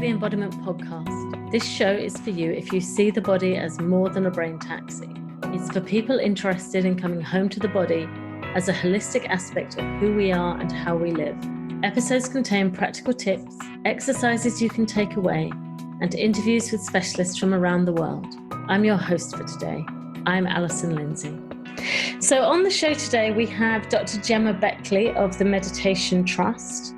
the Embodiment Podcast. This show is for you if you see the body as more than a brain taxi. It's for people interested in coming home to the body as a holistic aspect of who we are and how we live. Episodes contain practical tips, exercises you can take away, and interviews with specialists from around the world. I'm your host for today. I'm Allison Lindsay. So on the show today, we have Dr. Gemma Beckley of the Meditation Trust.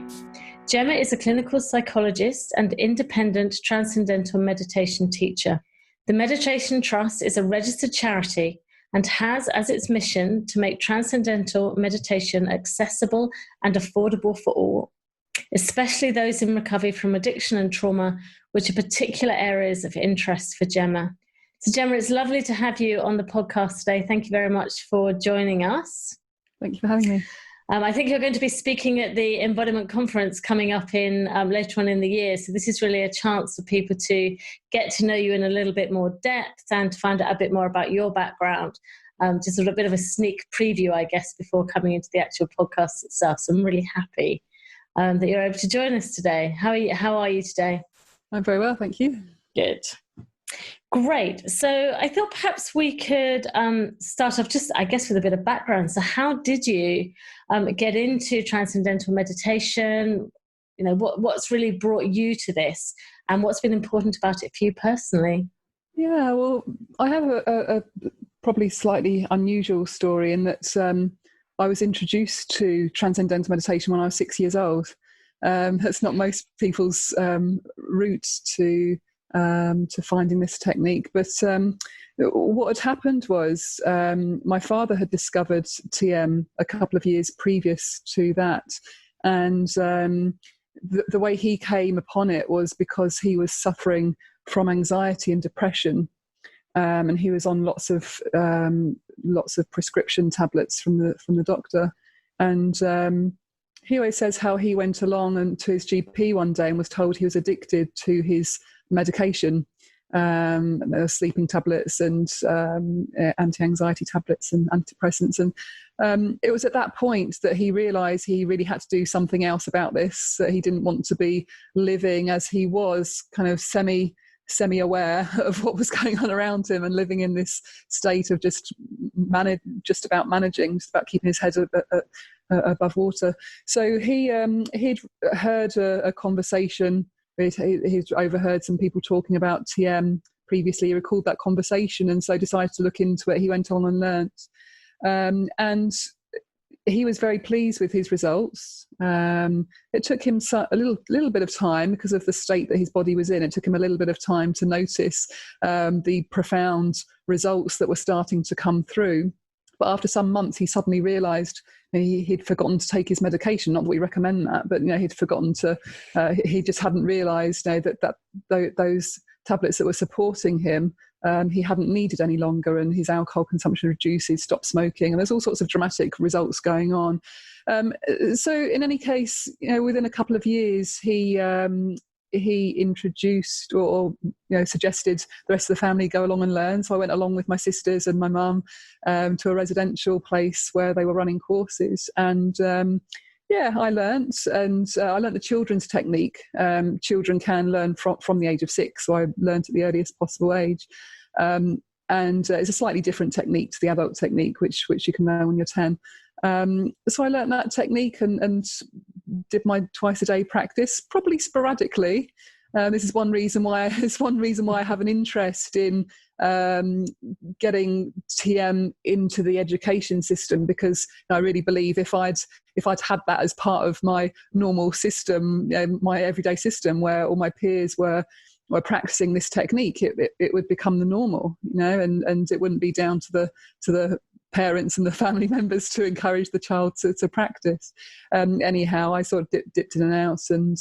Gemma is a clinical psychologist and independent Transcendental Meditation teacher. The Meditation Trust is a registered charity and has as its mission to make Transcendental Meditation accessible and affordable for all, especially those in recovery from addiction and trauma, which are particular areas of interest for Gemma. So Gemma, it's lovely to have you on the podcast today. Thank you very much for joining us. Thank you for having me. I think you're going to be speaking at the Embodiment conference coming up in later on in the year. So this is really a chance for people to get to know you in a little bit more depth and to find out a bit more about your background. Just a bit of a sneak preview, I guess, before coming into the actual podcast itself. So I'm really happy that you're able to join us today. How are you today? I'm very well, thank you. Good. Great. So I thought perhaps we could start off just, I guess, with a bit of background. So how did you get into Transcendental Meditation? You know, what's really brought you to this and what's been important about it for you personally? Yeah, well, I have a probably slightly unusual story in that I was introduced to Transcendental Meditation when I was 6 years old. That's not most people's route to finding this technique. But what had happened was my father had discovered TM a couple of years previous to that. And the way he came upon it was because he was suffering from anxiety and depression. And he was on lots of prescription tablets from the doctor. And he always says how he went along and to his GP one day and was told he was addicted to his medication. There were sleeping tablets and anti-anxiety tablets and antidepressants. And it was at that point that he realised he really had to do something else about this, that he didn't want to be living as he was, kind of semi-aware of what was going on around him and living in this state of just about keeping his head above water. So he'd heard a conversation. He'd overheard some people talking about TM previously. He recalled that conversation and so decided to look into it. He went on and learnt. And he was very pleased with his results. It took him a little bit of time because of the state that his body was in. It took him a little bit of time to notice the profound results that were starting to come through. But after some months, he suddenly realised he'd forgotten to take his medication. Not that we recommend that, but he'd forgotten to. He just hadn't realised that those tablets that were supporting him, he hadn't needed any longer, and his alcohol consumption reduced. He'd stopped smoking, and there's all sorts of dramatic results going on. So, in any case, within a couple of years, he introduced or suggested the rest of the family go along and learn. So I went along with my sisters and my mum to a residential place where they were running courses. And I learnt, and I learnt the children's technique. Children can learn from the age of 6, so I learnt at the earliest possible age. And it's a slightly different technique to the adult technique, which you can learn when you're 10. So I learnt that technique and did my twice a day practice, probably sporadically. This is one reason why I have an interest in getting TM into the education system, because I really believe if I'd had that as part of my normal system, my everyday system, where all my peers were practicing this technique, it would become the normal, and it wouldn't be down to the parents and the family members to encourage the child to practice. Anyhow, I sort of dipped in and out. And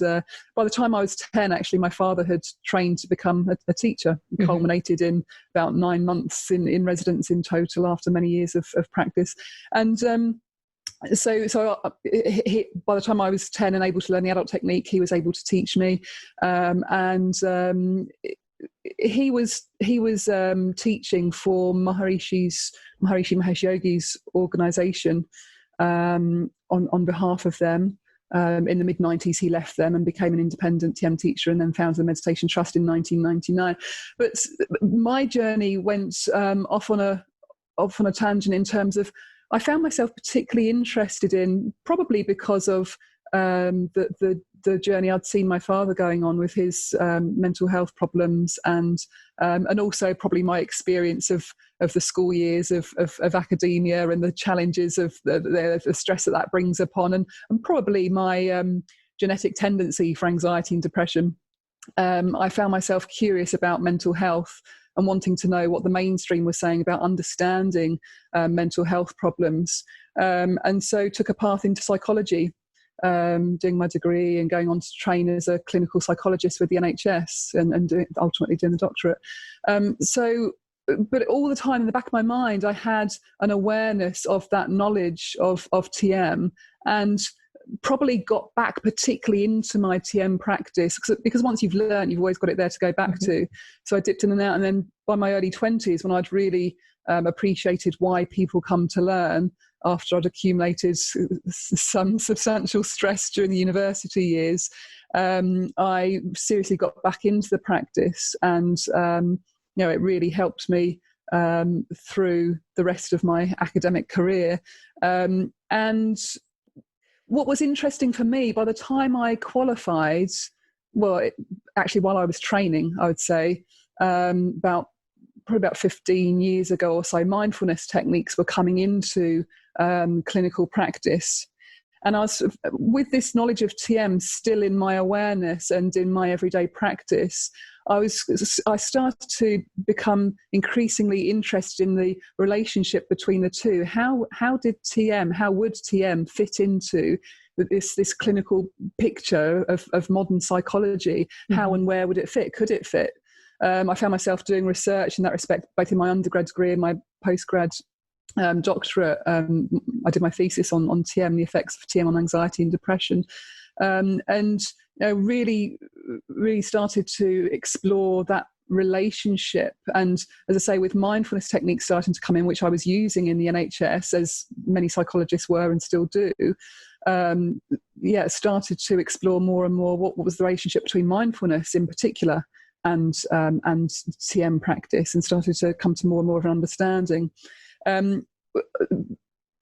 by the time I was 10, actually, my father had trained to become a teacher. It culminated in about 9 months in residence in total after many years of practice. And so by the time I was 10 and able to learn the adult technique, he was able to teach me. He was teaching for Maharishi Mahesh Yogi's organisation on behalf of them. In the mid-90s, he left them and became an independent TM teacher, and then founded the Meditation Trust in 1999. But my journey went off on a tangent in terms of, I found myself particularly interested in, probably because of the journey I'd seen my father going on with his mental health problems, and also probably my experience of the school years of academia and the challenges of the stress that brings upon, and probably my genetic tendency for anxiety and depression. I found myself curious about mental health and wanting to know what the mainstream was saying about understanding mental health problems, and so took a path into psychology, doing my degree and going on to train as a clinical psychologist with the NHS, and ultimately doing the doctorate. But all the time in the back of my mind, I had an awareness of that knowledge of TM, and probably got back particularly into my TM practice, because once you've learned, you've always got it there to go back to. So I dipped in and out, and then by my early 20s, when I'd really appreciated why people come to learn, after I'd accumulated some substantial stress during the university years, I seriously got back into the practice, and it really helped me through the rest of my academic career. And what was interesting for me, by the time I qualified, actually while I was training, I would say, probably about 15 years ago or so, mindfulness techniques were coming into clinical practice. And I was, with this knowledge of TM still in my awareness and in my everyday practice, I started to become increasingly interested in the relationship between the two. How would TM fit into this clinical picture of modern psychology? How and where would it fit? Could it fit? I found myself doing research in that respect, both in my undergrad degree and my postgrad doctorate. I did my thesis on TM, the effects of TM on anxiety and depression, and really started to explore that relationship. And as I say, with mindfulness techniques starting to come in, which I was using in the NHS, as many psychologists were and still do, started to explore more and more what was the relationship between mindfulness in particular and TM practice, and started to come to more and more of an understanding. A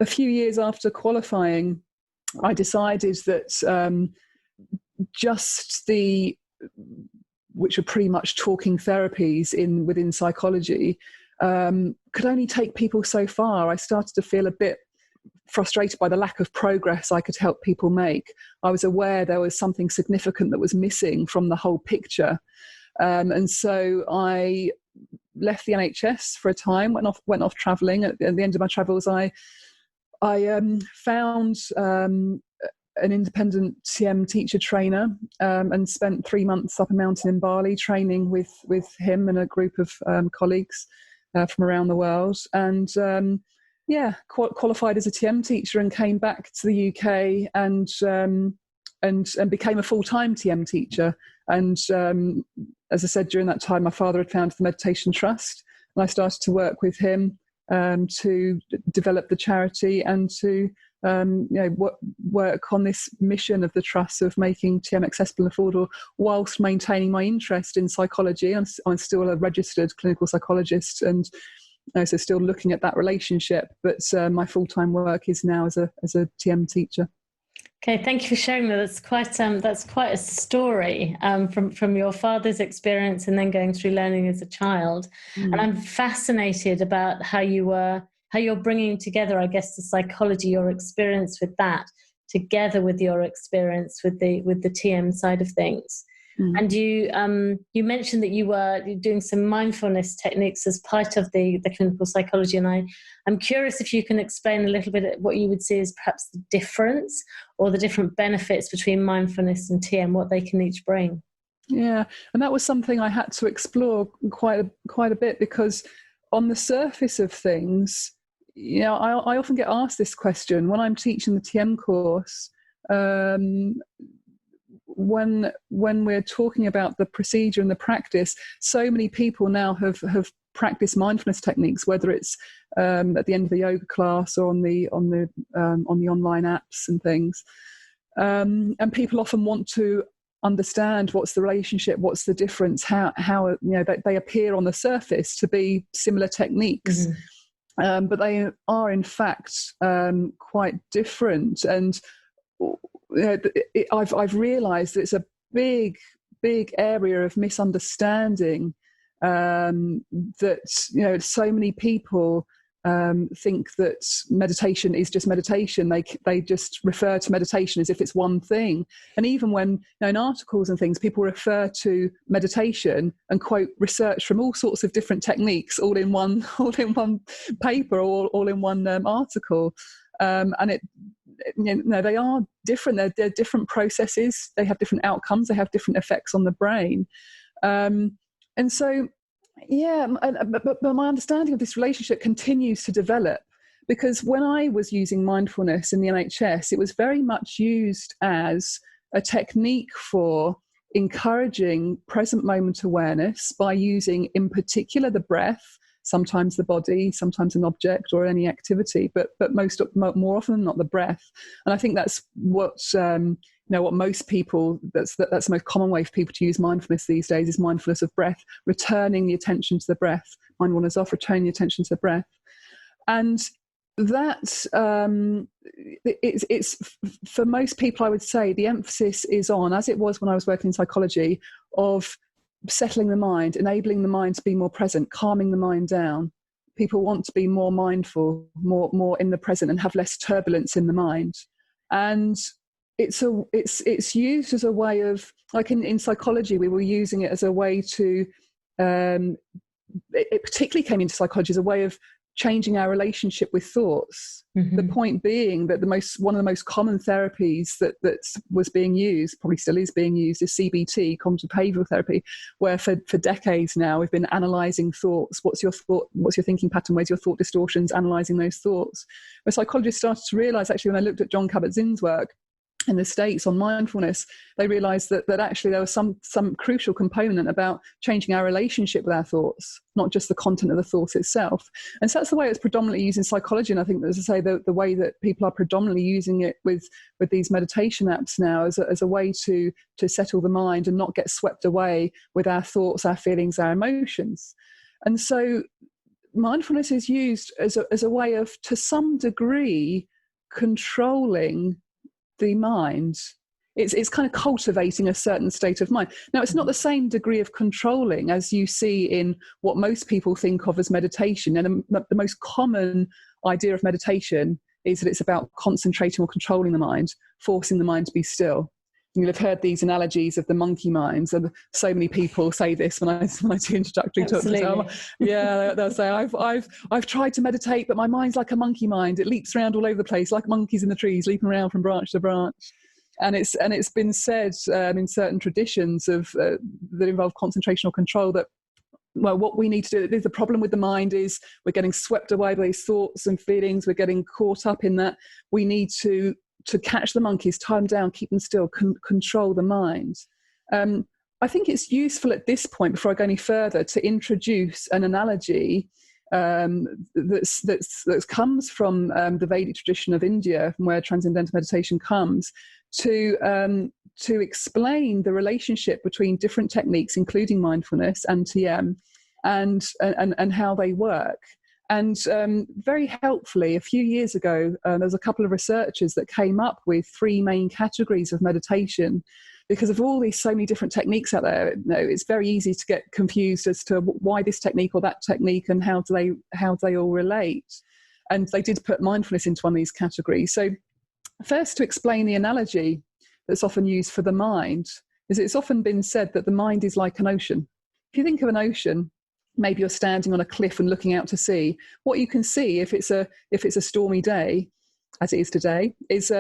few years after qualifying, I decided that which are pretty much talking therapies within psychology, could only take people so far. I started to feel a bit frustrated by the lack of progress I could help people make. I was aware there was something significant that was missing from the whole picture. And so I left the NHS for a time, went off travelling. At the end of my travels, I found an independent TM teacher trainer, and spent 3 months up a mountain in Bali training with him and a group of colleagues from around the world. And qualified as a TM teacher, and came back to the UK and became a full-time TM teacher. And as I said, during that time, my father had founded the Meditation Trust, and I started to work with him to develop the charity and to work on this mission of the trust of making TM accessible and affordable, whilst maintaining my interest in psychology. I'm still a registered clinical psychologist, and so still looking at that relationship. But my full-time work is now as a TM teacher. Okay, thank you for sharing that. That's quite a story from your father's experience and then going through learning as a child. And I'm fascinated about how you're bringing together, I guess, the psychology, your experience with that, together with your experience with the TM side of things. And you mentioned that you're doing some mindfulness techniques as part of the clinical psychology, and I'm curious if you can explain a little bit what you would see as perhaps the difference or the different benefits between mindfulness and TM, what they can each bring. Yeah, and that was something I had to explore quite a bit, because on the surface of things, I often get asked this question when I'm teaching the TM course. When we're talking about the procedure and the practice, so many people now have practiced mindfulness techniques, whether it's at the end of the yoga class or on the online apps and things. And people often want to understand what's the relationship, what's the difference, how they appear on the surface to be similar techniques. But they are in fact quite different. And I've realised that it's a big area of misunderstanding, that so many people think that meditation is just meditation. They just refer to meditation as if it's one thing. And even when in articles and things, people refer to meditation and quote research from all sorts of different techniques, all in one paper, or all in one article. And they are different. They're different processes. They have different outcomes. They have different effects on the brain. And so, but my understanding of this relationship continues to develop, because when I was using mindfulness in the NHS, it was very much used as a technique for encouraging present moment awareness by using, in particular, the breath, sometimes the body, sometimes an object or any activity, but more often than not the breath. And I think that's what what most people, that's the most common way for people to use mindfulness these days, is mindfulness of breath, returning the attention to the breath. Mindfulness of returning the attention to the breath. And that it's for most people, I would say the emphasis is on, as it was when I was working in psychology, of settling the mind, enabling the mind to be more present, calming the mind down. People want to be more mindful, more in the present, and have less turbulence in the mind. And it's used as a way of, like in psychology, we were using it as a way to, it particularly came into psychology as a way of changing our relationship with thoughts. The point being that one of the most common therapies that was being used, probably still is being used, is CBT, cognitive behavioral therapy, where for decades now we've been analysing thoughts. What's your thought? What's your thinking pattern? Where's your thought distortions? Analysing those thoughts. Where psychologists started to realise, actually, when I looked at Jon Kabat-Zinn's work in the States on mindfulness, they realised that actually there was some crucial component about changing our relationship with our thoughts, not just the content of the thought itself. And so that's the way it's predominantly used in psychology. And I think, as I say, the way that people are predominantly using it with these meditation apps now as a way to settle the mind and not get swept away with our thoughts, our feelings, our emotions. And so mindfulness is used as a way of, to some degree, controlling the mind. It's kind of cultivating a certain state of mind. Now, it's not the same degree of controlling as you see in what most people think of as meditation. And the most common idea of meditation is that it's about concentrating or controlling the mind, forcing the mind to be still. You'll have heard these analogies of the monkey minds, and so many people say this when I do introductory talks. They'll say, I've tried to meditate, but my mind's like a monkey mind. It leaps around all over the place, like monkeys in the trees, leaping around from branch to branch. And it's been said in certain traditions that involve concentration or control that, well, what we need to do, the problem with the mind is we're getting swept away by these thoughts and feelings. We're getting caught up in that. We need to catch the monkeys, tie them down, keep them still, control the mind. I think it's useful at this point, before I go any further, to introduce an analogy that comes from the Vedic tradition of India, from where Transcendental Meditation comes, to explain the relationship between different techniques, including mindfulness and TM, and how they work. And very helpfully, a few years ago, there was a couple of researchers that came up with 3 main categories of meditation. Because of all these so many different techniques out there, it's very easy to get confused as to why this technique or that technique, and how do they all relate. And they did put mindfulness into one of these categories. So first, to explain the analogy that's often used for the mind, is it's often been said that the mind is like an ocean. If you think of an ocean, maybe you're standing on a cliff and looking out to sea. What you can see, if it's a stormy day, as it is today, is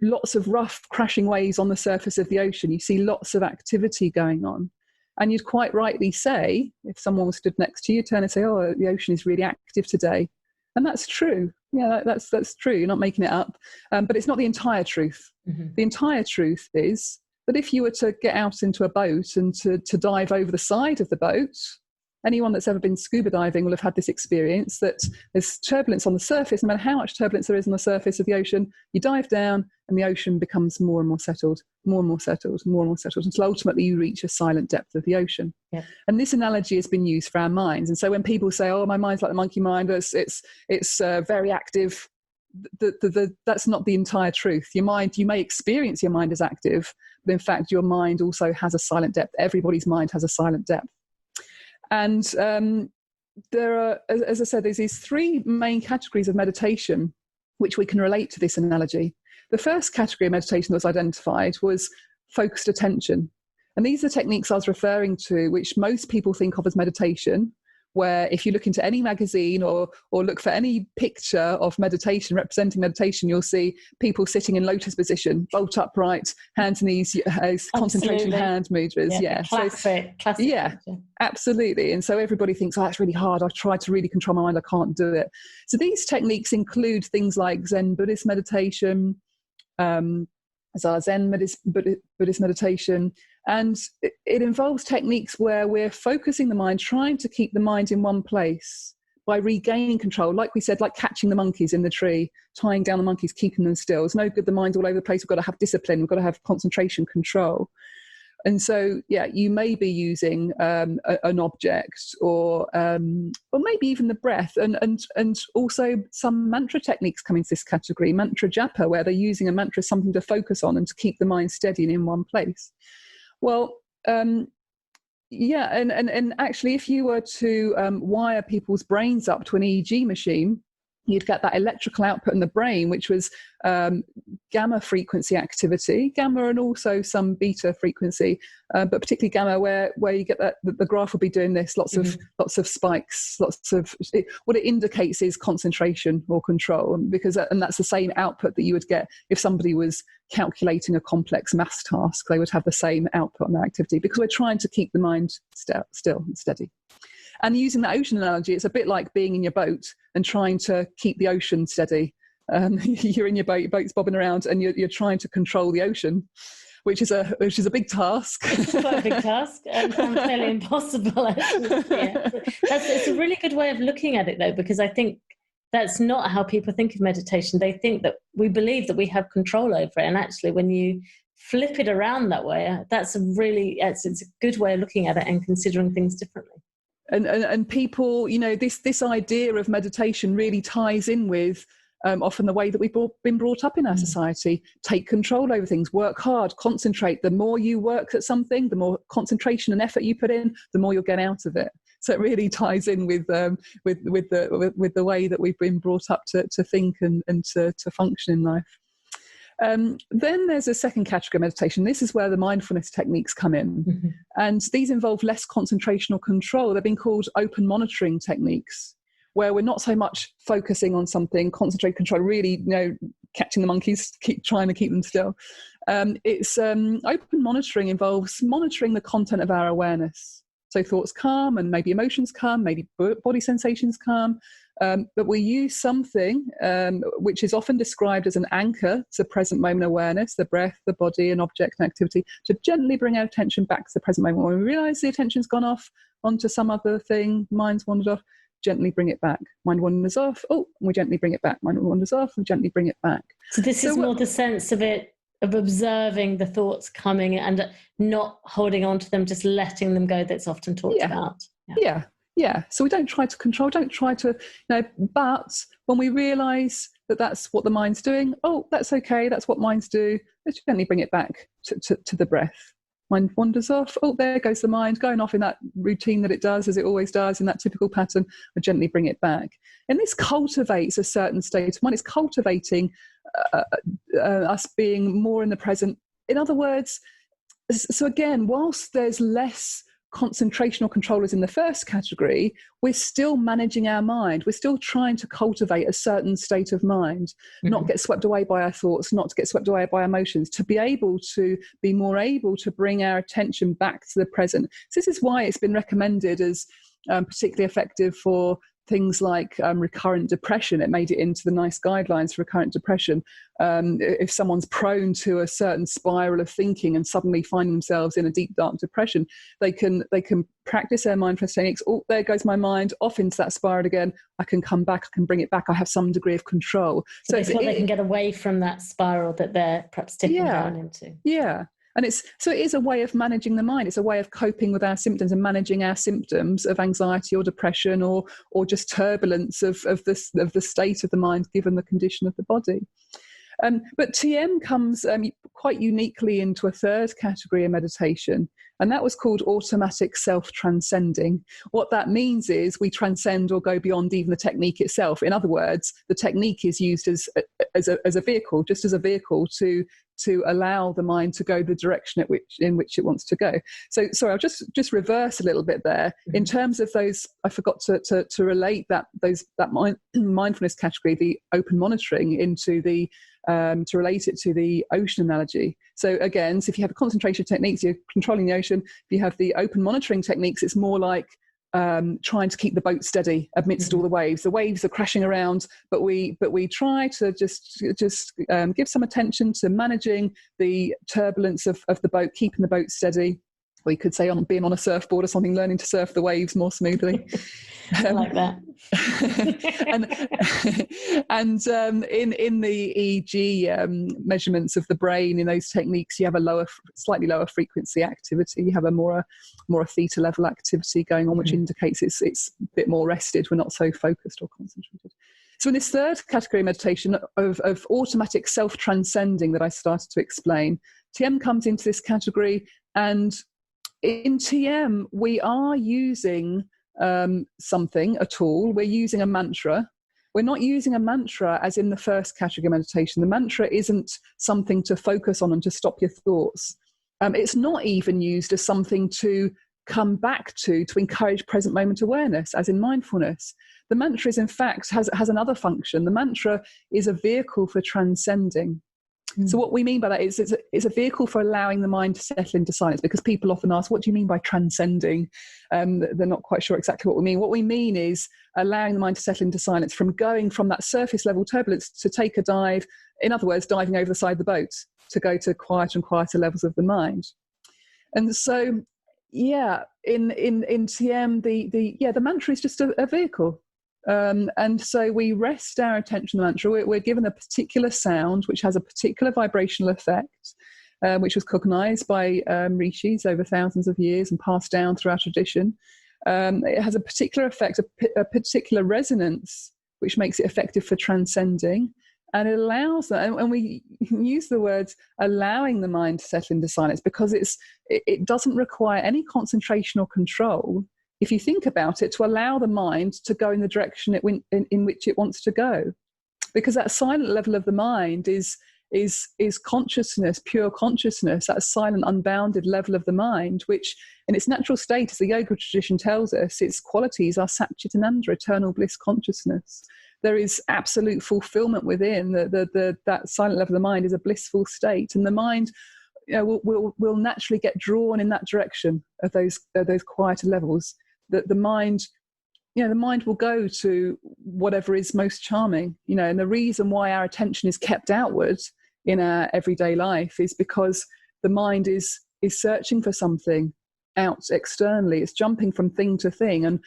lots of rough crashing waves on the surface of the ocean. You see lots of activity going on. And you'd quite rightly say, if someone was stood next to you, turn and say, oh, the ocean is really active today. And that's true. Yeah, that's true. You're not making it up. But it's not the entire truth. Mm-hmm. The entire truth is that if you were to get out into a boat and to dive over the side of the boat, Anyone that's ever been scuba diving will have had this experience that there's turbulence on the surface. No matter how much turbulence there is on the surface of the ocean, you dive down and the ocean becomes more and more settled, more and more settled, more and more settled, until ultimately you reach a silent depth of the ocean. Yeah. And this analogy has been used for our minds. And so when people say, oh, my mind's like the monkey mind, it's very active, that's not the entire truth. Your mind, you may experience your mind as active, but in fact, your mind also has a silent depth. Everybody's mind has a silent depth. And there are, as I said, there's these three main categories of meditation which we can relate to this analogy. The first category of meditation that was identified was focused attention. And these are the techniques I was referring to, which most people think of as meditation, where if you look into any magazine or look for any picture of meditation, representing meditation, you'll see people sitting in lotus position, bolt upright, hands and knees, concentration hand mudras. Yeah. Classic. Yeah, absolutely. And so everybody thinks, oh, that's really hard. I've tried to really control my mind. I can't do it. So these techniques include things like Zen Buddhist meditation, as our Zen Buddhist meditation. And it involves techniques where we're focusing the mind, trying to keep the mind in one place by regaining control. Like we said, like catching the monkeys in the tree, tying down the monkeys, keeping them still. It's no good the mind's all over the place. We've got to have discipline. We've got to have concentration control. And so, yeah, you may be using an object or maybe even the breath, and also some mantra techniques come into this category, mantra japa, where they're using a mantra, something to focus on and to keep the mind steady and in one place. Well, yeah, and actually, if you were to wire people's brains up to an EEG machine, you'd get that electrical output in the brain, which was gamma frequency activity, gamma and also some beta frequency, but particularly gamma, where you get that the graph will be doing this, lots of spikes, what it indicates is concentration or control, and that's the same output that you would get if somebody was calculating a complex maths task. They would have the same output on that activity, because we're trying to keep the mind still and steady. And using that ocean analogy, it's a bit like being in your boat and trying to keep the ocean steady. You're in your boat, your boat's bobbing around, and you're trying to control the ocean, which is a big task. It's quite a big task, and fairly impossible. Actually. Yeah. It's a really good way of looking at it, though, because I think that's not how people think of meditation. They think that we believe that we have control over it, and actually, when you flip it around that way, it's a good way of looking at it and considering things differently. And people, this idea of meditation really ties in with often the way that we've been brought up in our society. Take control over things, work hard, concentrate. The more you work at something, the more concentration and effort you put in, the more you'll get out of it. So it really ties in with the way that we've been brought up to think and to function in life. Then there's a second category of meditation. This is where the mindfulness techniques come in. Mm-hmm. And these involve less concentration or control. They've been called open monitoring techniques, where we're not so much focusing on something, concentrate, control, really, catching the monkeys, trying to keep them still. Open monitoring involves monitoring the content of our awareness. So thoughts come, and maybe emotions come, maybe body sensations come. But we use something which is often described as an anchor to present moment awareness, the breath, the body, an object, and activity, to gently bring our attention back to the present moment. When we realize the attention's gone off onto some other thing, mind's wandered off, gently bring it back. Mind wanders off, we gently bring it back. Mind wanders off, we gently bring it back. So this is more the sense of observing the thoughts coming and not holding on to them, just letting them go, that's often talked about. Yeah. So we don't try to control, but when we realise that that's what the mind's doing, that's okay, that's what minds do, let's gently bring it back to the breath. Mind wanders off, there goes the mind, going off in that routine that it does, as it always does, in that typical pattern, we gently bring it back. And this cultivates a certain state of mind. It's cultivating us being more in the present. In other words, so again, whilst there's less concentration or control as in the first category, we're still managing our mind. We're still trying to cultivate a certain state of mind, not get swept away by our thoughts, not to get swept away by emotions, to be able to be more able to bring our attention back to the present. So this is why it's been recommended as particularly effective for things like recurrent depression. It made it into the NICE guidelines for recurrent depression. If someone's prone to a certain spiral of thinking and suddenly find themselves in a deep, dark depression, they can practice their mindfulness techniques. Oh, there goes my mind, off into that spiral again. I can come back, I can bring it back. I have some degree of control. So they can get away from that spiral that they're perhaps tipping down into. Yeah. And it is a way of managing the mind. It's a way of coping with our symptoms and managing our symptoms of anxiety or depression or just turbulence of the state of the mind given the condition of the body. But TM comes quite uniquely into a third category of meditation, and that was called automatic self-transcending. What that means is we transcend or go beyond even the technique itself. In other words, the technique is used as a vehicle, just as a vehicle to allow the mind to go the direction in which it wants to go. So sorry, I'll just reverse a little bit there. In terms of those, I forgot to relate that mindfulness category, the open monitoring, into the to relate it to the ocean analogy. So again, if you have concentration techniques, you're controlling the ocean. If you have the open monitoring techniques, it's more like trying to keep the boat steady amidst all the waves. The waves are crashing around, but we try to just give some attention to managing the turbulence of the boat, keeping the boat steady. Or you could say being on a surfboard or something, learning to surf the waves more smoothly. I like that. and in the EEG measurements of the brain, in those techniques, you have a slightly lower frequency activity. You have a more theta level activity going on, which indicates it's a bit more rested. We're not so focused or concentrated. So in this third category of meditation of automatic self-transcending that I started to explain, TM comes into this category. And in TM, we are using a tool. We're using a mantra. We're not using a mantra as in the first category of meditation. The mantra isn't something to focus on and to stop your thoughts. It's not even used as something to come back to encourage present moment awareness, as in mindfulness. The mantra is, in fact, has another function. The mantra is a vehicle for transcending. So what we mean by that is it's a vehicle for allowing the mind to settle into silence, because people often ask, what do you mean by transcending? They're not quite sure exactly what we mean. What we mean is allowing the mind to settle into silence, from going from that surface level turbulence to take a dive, in other words, diving over the side of the boat, to go to quieter and quieter levels of the mind. And so, in TM, the mantra is just a vehicle. And so we rest our attention on the mantra. We're given a particular sound which has a particular vibrational effect, which was cognized by rishis over thousands of years and passed down through our tradition. It has a particular effect, a particular resonance, which makes it effective for transcending. And it allows that, and we use the words allowing the mind to settle into silence, because it doesn't require any concentration or control, if you think about it, to allow the mind to go in the direction in which it wants to go. Because that silent level of the mind is consciousness, pure consciousness, that silent, unbounded level of the mind, which in its natural state, as the yoga tradition tells us, its qualities are Satchitananda, eternal bliss consciousness. There is absolute fulfillment within. That silent level of the mind is a blissful state, and the mind will naturally get drawn in that direction of those quieter levels. The mind will go to whatever is most charming, and the reason why our attention is kept outwards in our everyday life is because the mind is searching for something out externally. It's jumping from thing to thing, and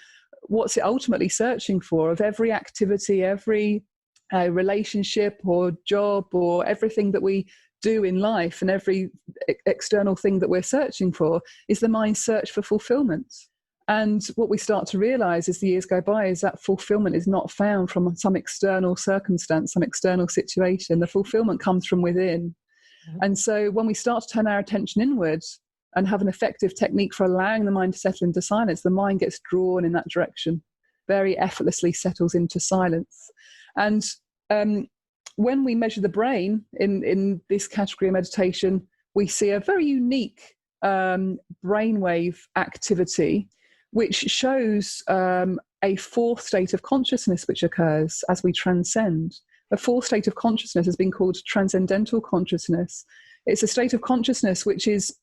what's it ultimately searching for? Of every activity, every relationship or job or everything that we do in life, and every external thing that we're searching for, is the mind's search for fulfillment. And what we start to realize as the years go by is that fulfillment is not found from some external circumstance, some external situation. The fulfillment comes from within. Mm-hmm. And so when we start to turn our attention inwards and have an effective technique for allowing the mind to settle into silence, the mind gets drawn in that direction, very effortlessly settles into silence. And when we measure the brain in this category of meditation, we see a very unique brainwave activity, which shows a fourth state of consciousness which occurs as we transcend. A fourth state of consciousness has been called Transcendental Consciousness. It's a state of consciousness which is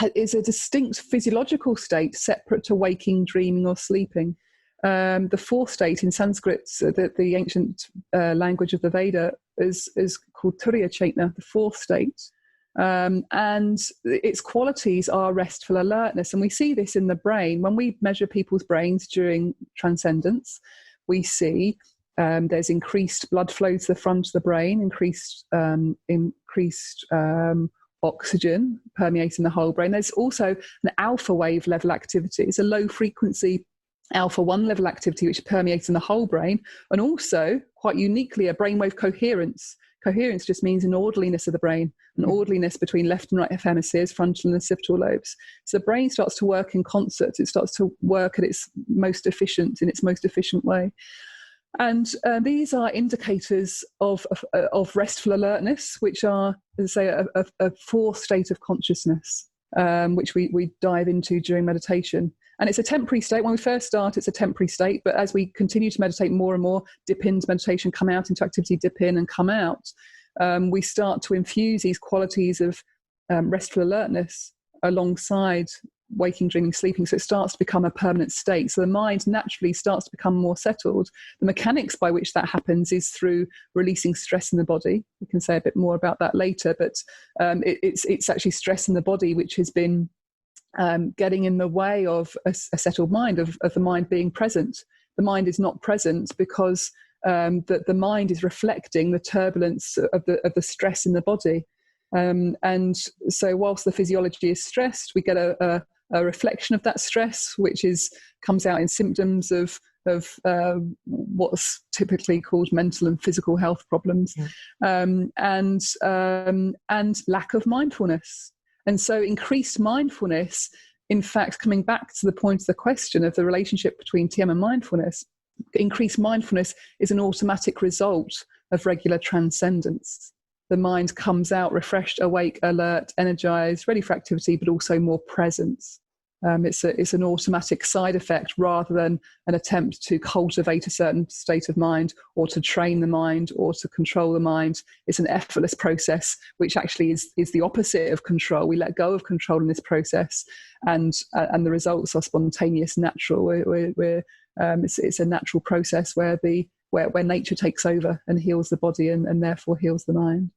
a distinct physiological state separate to waking, dreaming, or sleeping. The fourth state in Sanskrit, the ancient language of the Veda, is called Turiya Chetna, the fourth state. And its qualities are restful alertness. And we see this in the brain. When we measure people's brains during transcendence, we see there's increased blood flow to the front of the brain, increased oxygen permeating the whole brain. There's also an alpha wave level activity. It's a low frequency alpha 1 level activity which permeates in the whole brain, and also quite uniquely a brainwave coherence. Coherence just means an orderliness of the brain, an orderliness between left and right hemispheres, frontal and occipital lobes. So the brain starts to work in concert. It starts to work at its most efficient, in its most efficient way. And these are indicators of restful alertness, which are, as I say, a fourth state of consciousness, which we dive into during meditation. And it's a temporary state. When we first start, it's a temporary state. But as we continue to meditate more and more, dip into meditation, come out into activity, dip in and come out, we start to infuse these qualities of restful alertness alongside waking, dreaming, sleeping. So it starts to become a permanent state. So the mind naturally starts to become more settled. The mechanics by which that happens is through releasing stress in the body. We can say a bit more about that later, but it's actually stress in the body which has been getting in the way of a settled mind, of the mind being present. The mind is not present because the mind is reflecting the turbulence of the stress in the body. And so whilst the physiology is stressed, we get a reflection of that stress, which comes out in symptoms of what's typically called mental and physical health problems, and lack of mindfulness. And so increased mindfulness, in fact, coming back to the point of the question of the relationship between TM and mindfulness, increased mindfulness is an automatic result of regular transcendence. The mind comes out refreshed, awake, alert, energized, ready for activity, but also more present. It's an automatic side effect rather than an attempt to cultivate a certain state of mind or to train the mind or to control the mind. It's an effortless process, which actually is the opposite of control. We let go of control in this process, and the results are spontaneous, natural. It's a natural process where nature takes over and heals the body and therefore heals the mind.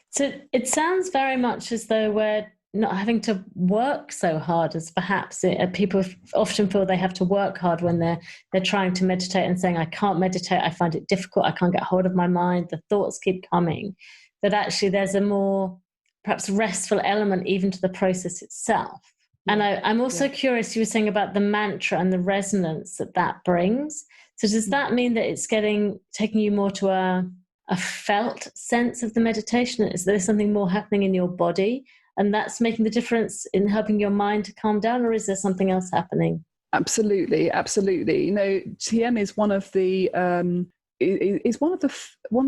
So it sounds very much as though we're not having to work so hard as perhaps people often feel they have to work hard when they're trying to meditate and saying, I can't meditate, I find it difficult, I can't get hold of my mind, the thoughts keep coming. But actually there's a more perhaps restful element even to the process itself. And I'm also curious, you were saying about the mantra and the resonance that brings. So does that mean that it's taking you more to a felt sense of the meditation? Is there something more happening in your body? And that's making the difference in helping your mind to calm down, or is there something else happening? Absolutely. TM is one of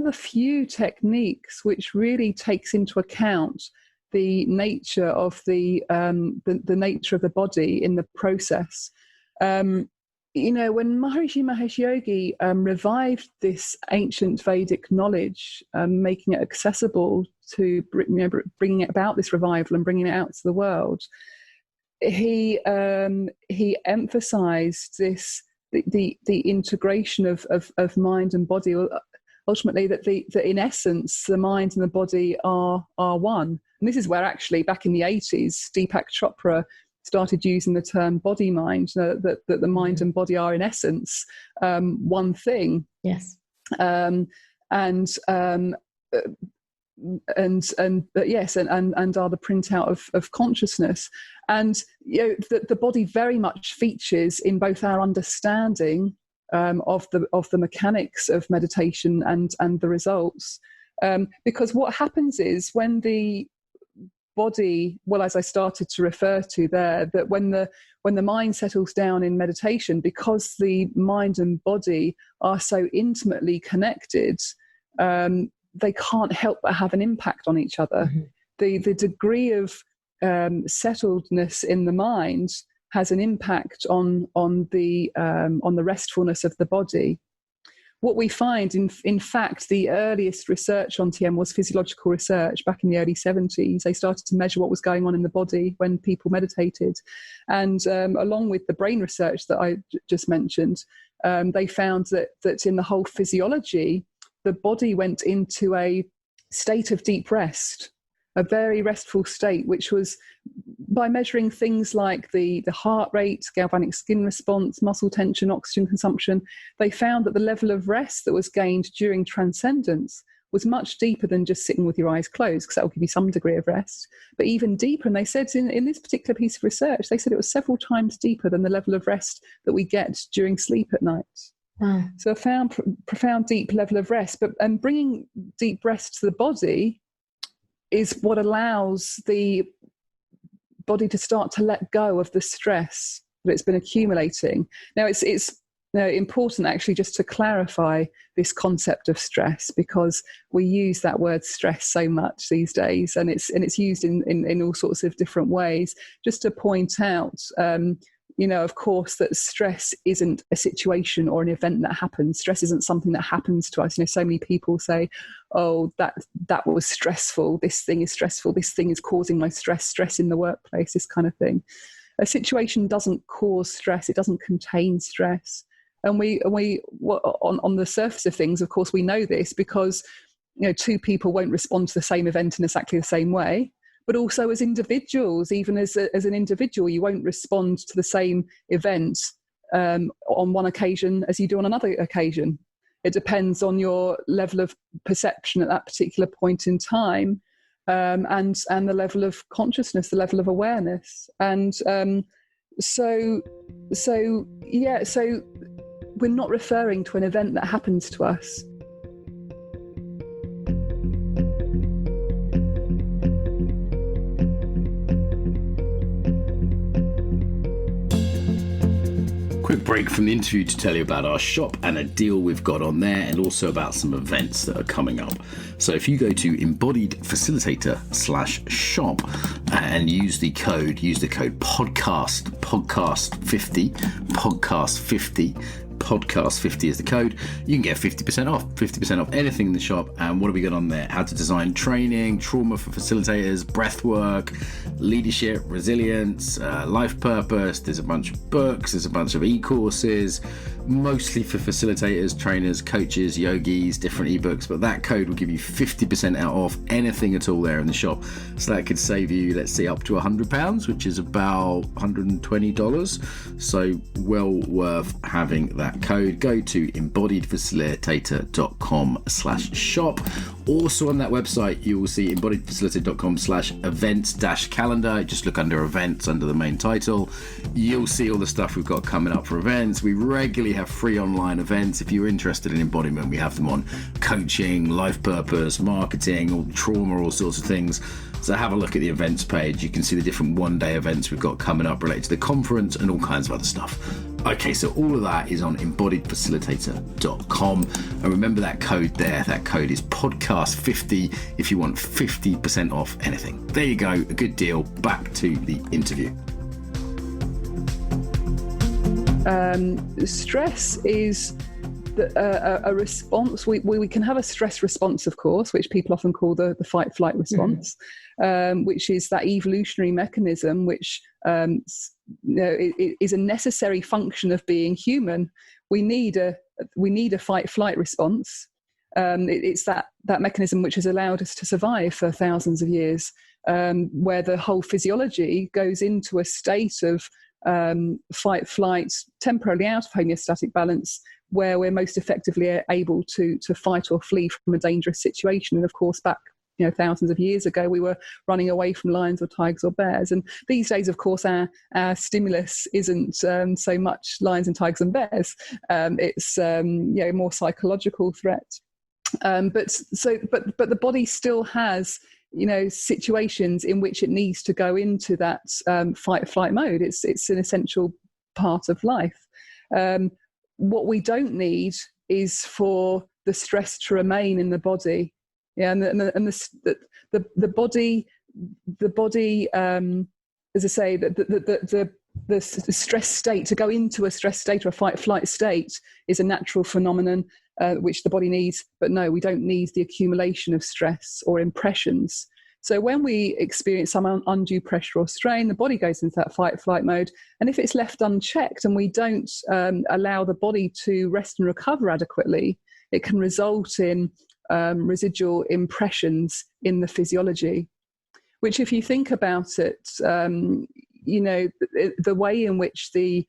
the few techniques which really takes into account the nature of the nature of the body in the process. When Maharishi Mahesh Yogi revived this ancient Vedic knowledge, making it accessible to bringing it about, this revival and bringing it out to the world, he emphasized the integration of mind and body. Ultimately, that in essence the mind and the body are one. And this is where actually back in the 80s, Deepak Chopra started using the term body mind, that the mind and body are in essence one thing. Yes. And are the printout of consciousness. And the body very much features in both our understanding of the mechanics of meditation and the results, because what happens is when the body, as I started to refer to there, that when the mind settles down in meditation, because the mind and body are so intimately connected, they can't help but have an impact on each other. Mm-hmm. The degree of settledness in the mind has an impact on the restfulness of the body. what we find, in fact, the earliest research on TM was physiological research back in the early 70s. They started to measure what was going on in the body when people meditated. And along with the brain research that I just mentioned, they found that in the whole physiology, the body went into a state of deep rest, a very restful state, which was by measuring things like the heart rate, galvanic skin response, muscle tension, oxygen consumption. They found that the level of rest that was gained during transcendence was much deeper than just sitting with your eyes closed, because that will give you some degree of rest, but even deeper. And they said in this particular piece of research, they said it was several times deeper than the level of rest that we get during sleep at night. Wow. So a profound deep level of rest, and bringing deep rest to the body is what allows the body to start to let go of the stress that it's been accumulating. Now, it's important actually just to clarify this concept of stress, because we use that word stress so much these days, and it's used in all sorts of different ways. Just to point out, of course, that stress isn't a situation or an event that happens. Stress isn't something that happens to us. So many people say, oh, that was stressful. This thing is stressful. This thing is causing my stress in the workplace, this kind of thing. A situation doesn't cause stress. It doesn't contain stress. And we on the surface of things, of course, we know this because, two people won't respond to the same event in exactly the same way. But also as individuals, even as an individual, you won't respond to the same event on one occasion as you do on another occasion. It depends on your level of perception at that particular point in time, and the level of consciousness, the level of awareness. And so we're not referring to an event that happens to us. Quick break from the interview to tell you about our shop and a deal we've got on there, and also about some events that are coming up. So if you go to embodiedfacilitator/shop and use the code podcast50 is the code, you can get 50% off anything in the shop. And what have we got on there? How to design training, trauma for facilitators, breath work, leadership, resilience, life purpose. There's a bunch of books, there's a bunch of e-courses, mostly for facilitators, trainers, coaches, yogis, different ebooks. But that code will give you 50% out off anything at all there in the shop. So that could save you, let's say, up to £100, which is about $120. So well worth having that code. Go to embodiedfacilitator.com/shop. Also on that website, you will see embodiedfacilitator.com/events-calendar. Just look under events under the main title. You'll see all the stuff we've got coming up for events. We regularly have free online events. If you're interested in embodiment, we have them on coaching, life purpose, marketing, all trauma, all sorts of things. So have a look at the events page. You can see the different one-day events we've got coming up related to the conference and all kinds of other stuff. Okay, so all of that is on embodiedfacilitator.com. And remember that code there. That code is podcast50 if you want 50% off anything. There you go. A good deal. Back to the interview. Stress is a response. We can have a stress response, of course, which people often call the fight-flight response, which is that evolutionary mechanism which is a necessary function of being human. We need a fight-flight response. It's that mechanism which has allowed us to survive for thousands of years, where the whole physiology goes into a state of fight-flight, temporarily out of homeostatic balance, where we're most effectively able to fight or flee from a dangerous situation. And of course, back thousands of years ago, we were running away from lions or tigers or bears. And these days, of course, our stimulus isn't so much lions and tigers and bears. It's more psychological threat. But the body still has situations in which it needs to go into that fight-flight mode. It's an essential part of life. What we don't need is for the stress to remain in the body. Yeah, and the body, as I say, the stress state, to go into a stress state or a fight-flight state, is a natural phenomenon. which the body needs. But no, we don't need the accumulation of stress or impressions. So when we experience some undue pressure or strain, the body goes into that fight-flight mode. And if it's left unchecked and we don't allow the body to rest and recover adequately, it can result in residual impressions in the physiology, which, if you think about it, the way in which the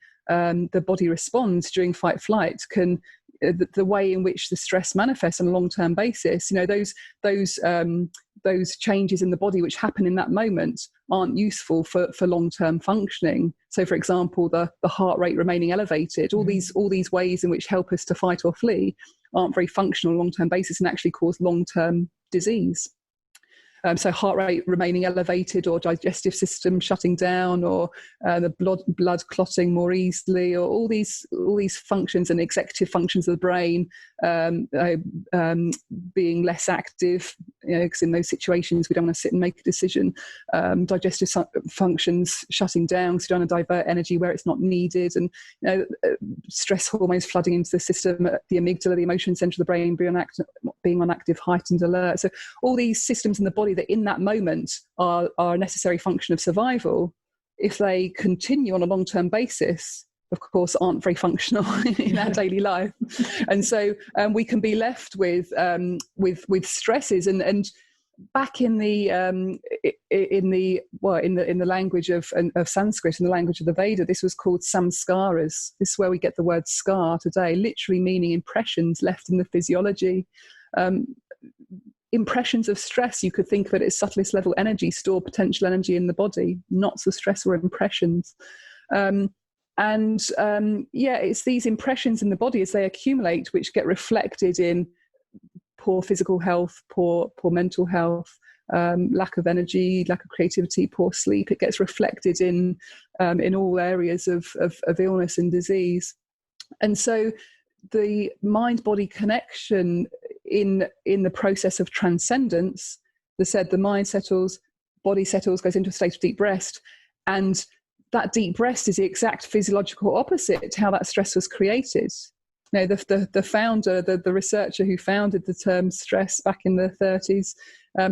body responds during fight-flight can, the way in which the stress manifests on a long-term basis, those changes in the body which happen in that moment aren't useful for long-term functioning. So, for example, the heart rate remaining elevated, all these ways in which help us to fight or flee aren't very functional on a long-term basis and actually cause long-term disease. So heart rate remaining elevated, or digestive system shutting down, or the blood clotting more easily, or all these functions and executive functions of the brain being less active, because in those situations we don't want to sit and make a decision. Digestive functions shutting down, because we don't want to divert energy where it's not needed, and stress hormones flooding into the system, the amygdala, the emotion center of the brain being on active, heightened alert. So all these systems in the body that in that moment are a necessary function of survival, if they continue on a long-term basis, of course, aren't very functional in our daily life. And so we can be left with stresses, and back in the language of Sanskrit, in the language of the Veda, this was called samskaras. This is where we get the word scar today, literally meaning impressions left in the physiology. Impressions of stress, you could think of it as subtlest level energy, stored potential energy in the body, not the stress or impressions. It's these impressions in the body as they accumulate which get reflected in poor physical health, poor mental health, lack of energy, lack of creativity, poor sleep. It gets reflected in all areas of illness and disease. And so the mind-body connection in the process of transcendence, the mind settles, body settles, goes into a state of deep rest, and that deep rest is the exact physiological opposite to how that stress was created. The founder, the researcher who founded the term stress back in the 30s,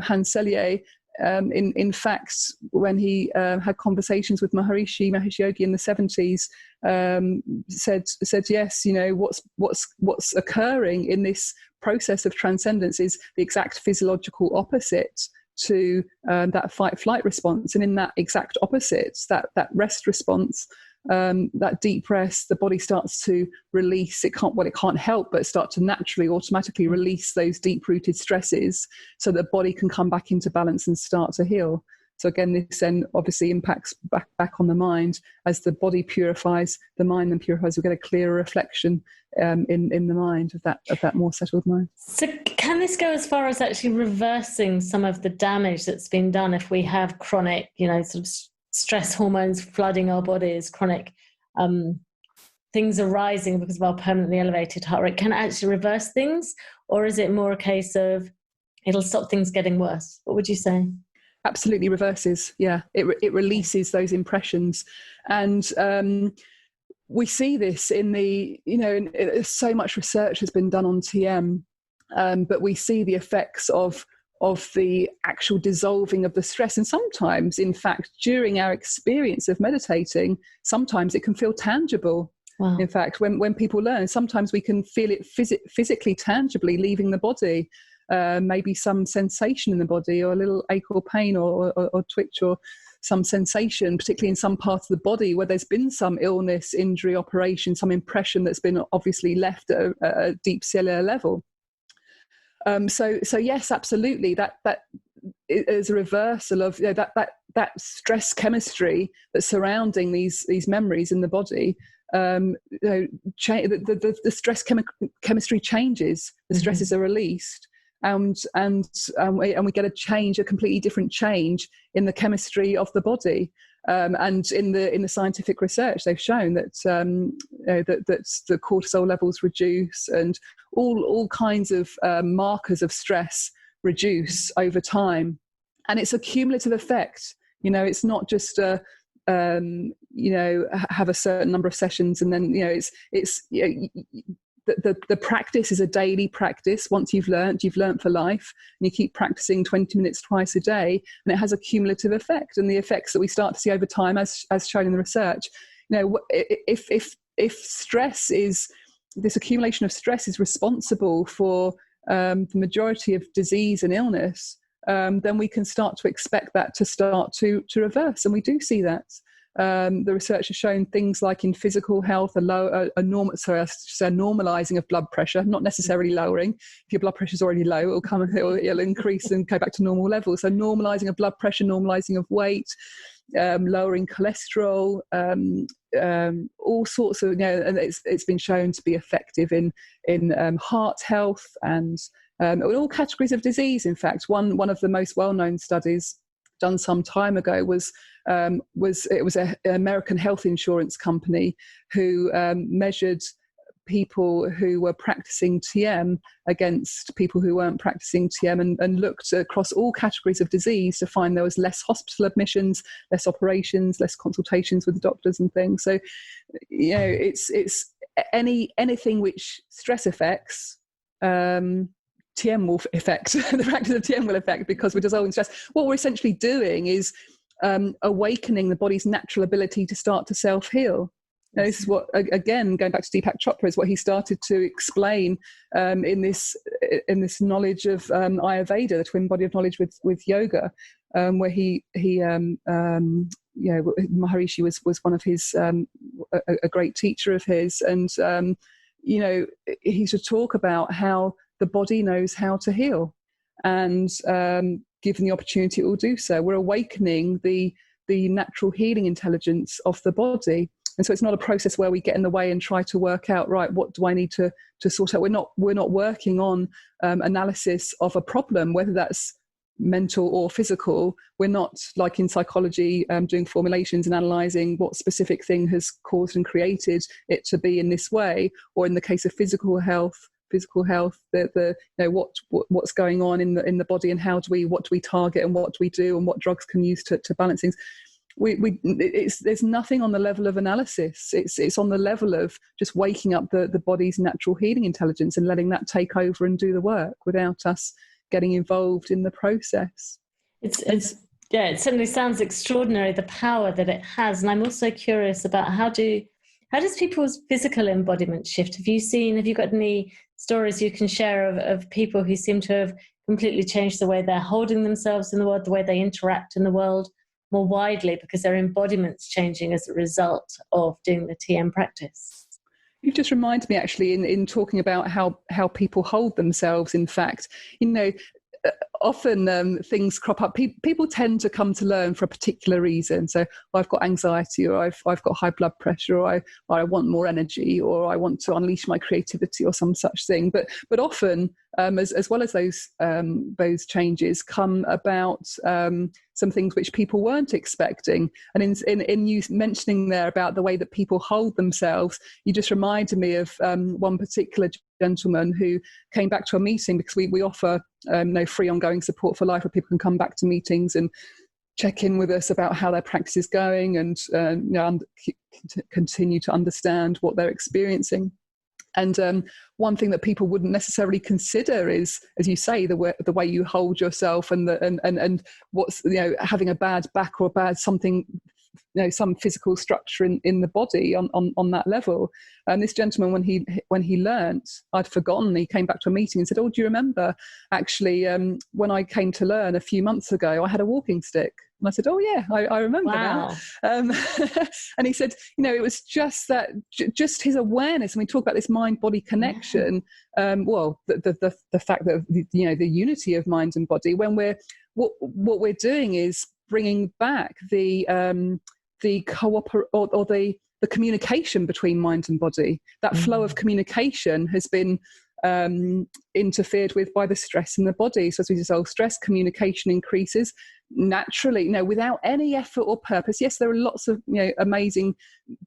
Hans Selye, in fact, when he had conversations with Maharishi Yogi in the 70s, said yes, what's occurring in this process of transcendence is the exact physiological opposite to that fight-flight response. And in that exact opposite, that rest response, that deep rest, the body starts to release. It can't help but start to naturally, automatically release those deep-rooted stresses, so that the body can come back into balance and start to heal. So again, this then obviously impacts back on the mind. As the body purifies, the mind then purifies. We get a clearer reflection in the mind of that more settled mind. So can this go as far as actually reversing some of the damage that's been done if we have chronic, sort of stress hormones flooding our bodies, chronic things arising because of our permanently elevated heart rate? Can it actually reverse things, or is it more a case of it'll stop things getting worse? What would you say? Absolutely reverses. Yeah, it releases those impressions, and we see this in so much research has been done on TM, but we see the effects of the actual dissolving of the stress. And sometimes, in fact, during our experience of meditating, sometimes it can feel tangible. Wow. In fact, when people learn, sometimes we can feel it physically, tangibly leaving the body. Maybe some sensation in the body, or a little ache or pain, or twitch, or some sensation, particularly in some part of the body where there's been some illness, injury, operation, some impression that's been obviously left at a deep cellular level. So yes, absolutely, that is a reversal of that stress chemistry that's surrounding these memories in the body. The stress chemistry changes. The stresses are released. And we get a completely different change in the chemistry of the body. And in the scientific research, they've shown that that the cortisol levels reduce, and all kinds of markers of stress reduce over time. And it's a cumulative effect. It's not just have a certain number of sessions and then it's the practice is a daily practice. Once you've learned for life, and you keep practicing 20 minutes twice a day, and it has a cumulative effect. And the effects that we start to see over time, as shown in the research, if stress is, this accumulation of stress is responsible for the majority of disease and illness, then we can start to expect that to start to reverse. And we do see that. The research has shown things like in physical health, a normalizing of blood pressure, not necessarily lowering. If your blood pressure is already low, it'll increase and go back to normal levels. So normalizing of blood pressure, normalizing of weight, lowering cholesterol, all sorts of, and it's been shown to be effective in heart health and all categories of disease. In fact, one of the most well-known studies done some time ago was an American health insurance company who measured people who were practicing TM against people who weren't practicing TM, and looked across all categories of disease to find there was less hospital admissions, less operations, less consultations with doctors and things. So, it's anything which stress affects, TM will affect. The practice of TM will affect, because we're dissolving stress. What we're essentially doing is awakening the body's natural ability to start to self-heal. This is what, again, going back to Deepak Chopra, is what he started to explain in this knowledge of Ayurveda, the twin body of knowledge with yoga, where he Maharishi was one of his a great teacher of his, and he should talk about how the body knows how to heal, and given the opportunity, it will do so. We're awakening the natural healing intelligence of the body. And so it's not a process where we get in the way and try to work out, right, what do I need to sort out? We're not working on analysis of a problem, whether that's mental or physical. We're not, like in psychology, doing formulations and analysing what specific thing has caused and created it to be in this way. Or in the case of physical health, what's going on in the body, and what do we target, and what do we do, and what drugs can use to balance things. There's nothing on the level of analysis. It's on the level of just waking up the body's natural healing intelligence and letting that take over and do the work without us getting involved in the process. It certainly sounds extraordinary, the power that it has. And I'm also curious about how does people's physical embodiment shift? Have you got any stories you can share of people who seem to have completely changed the way they're holding themselves in the world, the way they interact in the world more widely, because their embodiment's changing as a result of doing the TM practice? You've just reminded me, actually, in talking about how people hold themselves. In fact, often things crop up. People tend to come to learn for a particular reason. So I've got anxiety, or I've got high blood pressure, or I want more energy, or I want to unleash my creativity, or some such thing. But often, as well as those changes, come about some things which people weren't expecting. And in you mentioning there about the way that people hold themselves, you just reminded me of one particular gentleman who came back to a meeting, because we offer free ongoing support for life, where people can come back to meetings and check in with us about how their practice is going, and continue to understand what they're experiencing. And one thing that people wouldn't necessarily consider is, as you say, the way you hold yourself, and what's having a bad back or a bad something, some physical structure in the body on that level. And this gentleman, when he learnt, I'd forgotten. He came back to a meeting and said, "Oh, do you remember? Actually, when I came to learn a few months ago, I had a walking stick." And I said, "Oh yeah, I remember wow. that." And he said, it was just that, just his awareness. And we talk about this mind-body connection. The fact that the unity of mind and body. When what we're doing is bringing back the communication between mind and body. That flow of communication has been interfered with by the stress in the body. So as we dissolve stress, communication increases naturally, without any effort or purpose. Yes, there are lots of amazing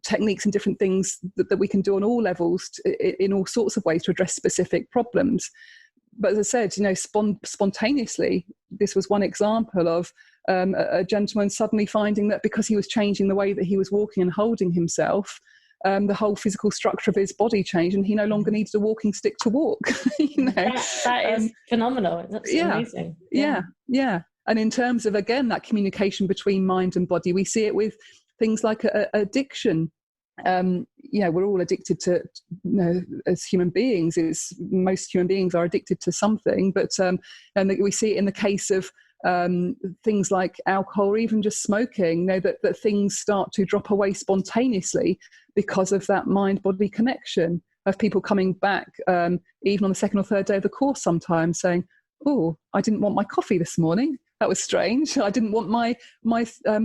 techniques and different things that we can do on all levels in all sorts of ways to address specific problems. But as I said, spontaneously, this was one example of a gentleman suddenly finding that because he was changing the way that he was walking and holding himself, the whole physical structure of his body changed, and he no longer needed a walking stick to walk. That is phenomenal. It's absolutely amazing. Yeah. And in terms of, again, that communication between mind and body, we see it with things like addiction. We're all addicted to, as human beings. Most human beings are addicted to something, but and we see it in the case of things like alcohol or even just smoking, that things start to drop away spontaneously because of that mind-body connection, of people coming back even on the second or third day of the course sometimes saying, oh, I didn't want my coffee this morning. That was strange. I didn't want my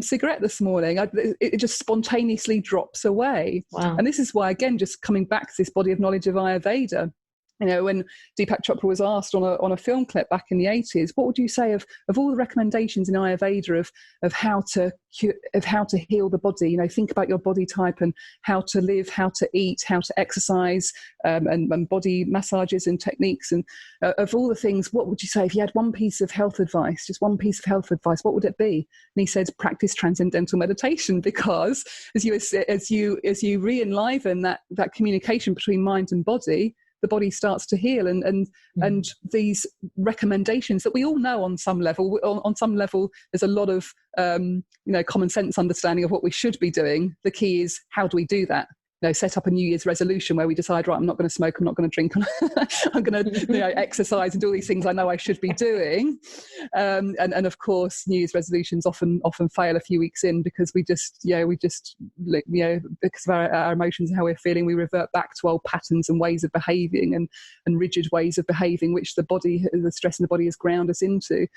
cigarette this morning. It just spontaneously drops away. Wow. And this is why, again, just coming back to this body of knowledge of Ayurveda, when Deepak Chopra was asked on a film clip back in the 80s, what would you say of all the recommendations in Ayurveda of how to heal the body? Think about your body type and how to live, how to eat, how to exercise, and body massages and techniques. And of all the things, what would you say if you had one piece of health advice, just one piece of health advice? What would it be? And he said, practice Transcendental Meditation, because as you re-enliven that communication between mind and body, the body starts to heal, and these recommendations that we all know on some level. On some level, there's a lot of common sense understanding of what we should be doing. The key is, how do we do that? Set up a New Year's resolution where we decide, right, I'm not going to smoke, I'm not going to drink, I'm going to exercise and do all these things I know I should be doing. And of course, New Year's resolutions often fail a few weeks in, because we just because of our emotions and how we're feeling, we revert back to old patterns and ways of behaving and rigid ways of behaving, which the stress in the body has ground us into.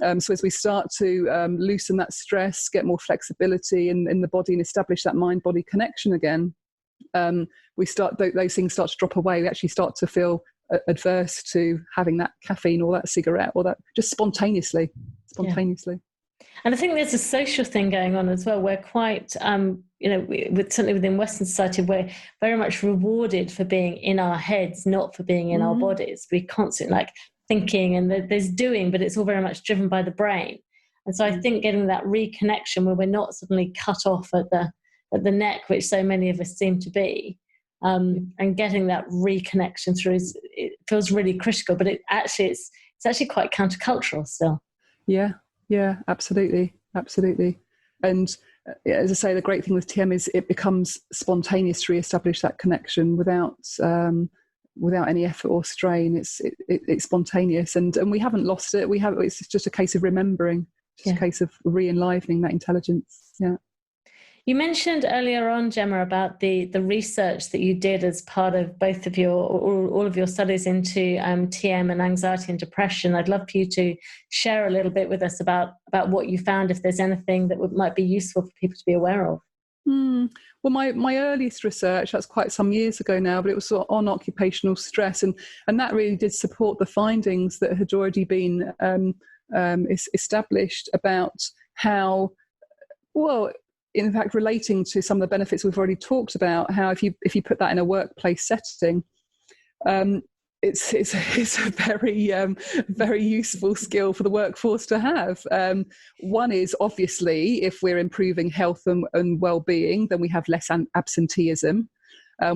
So as we start to loosen that stress, get more flexibility in the body and establish that mind-body connection again, those things start to drop away. We actually start to feel adverse to having that caffeine or that cigarette or that, just spontaneously. And I think there's a social thing going on as well. We're quite, certainly within Western society, we're very much rewarded for being in our heads, not for being in our bodies. We're constantly thinking, and there's doing, but it's all very much driven by the brain. And so I think getting that reconnection where we're not suddenly cut off at the neck, which so many of us seem to be, and getting that reconnection through it feels really critical. But it's actually quite countercultural still. Yeah, absolutely. And as I say, the great thing with TM is it becomes spontaneous to re-establish that connection without any effort or strain. It's spontaneous, and we haven't lost it. It's just a case of remembering, a case of re-enlivening that intelligence. Yeah. You mentioned earlier on, Gemma, about the research that you did as part of both of all of your studies into TM and anxiety and depression. I'd love for you to share a little bit with us about what you found, if there's anything that might be useful for people to be aware of. Well, my earliest research, that's quite some years ago now, but it was on occupational stress, and that really did support the findings that had already been established about how, in fact, relating to some of the benefits we've already talked about, how if you put that in a workplace setting, it's a very useful skill for the workforce to have. One is, obviously, if we're improving health and well-being, then we have less absenteeism.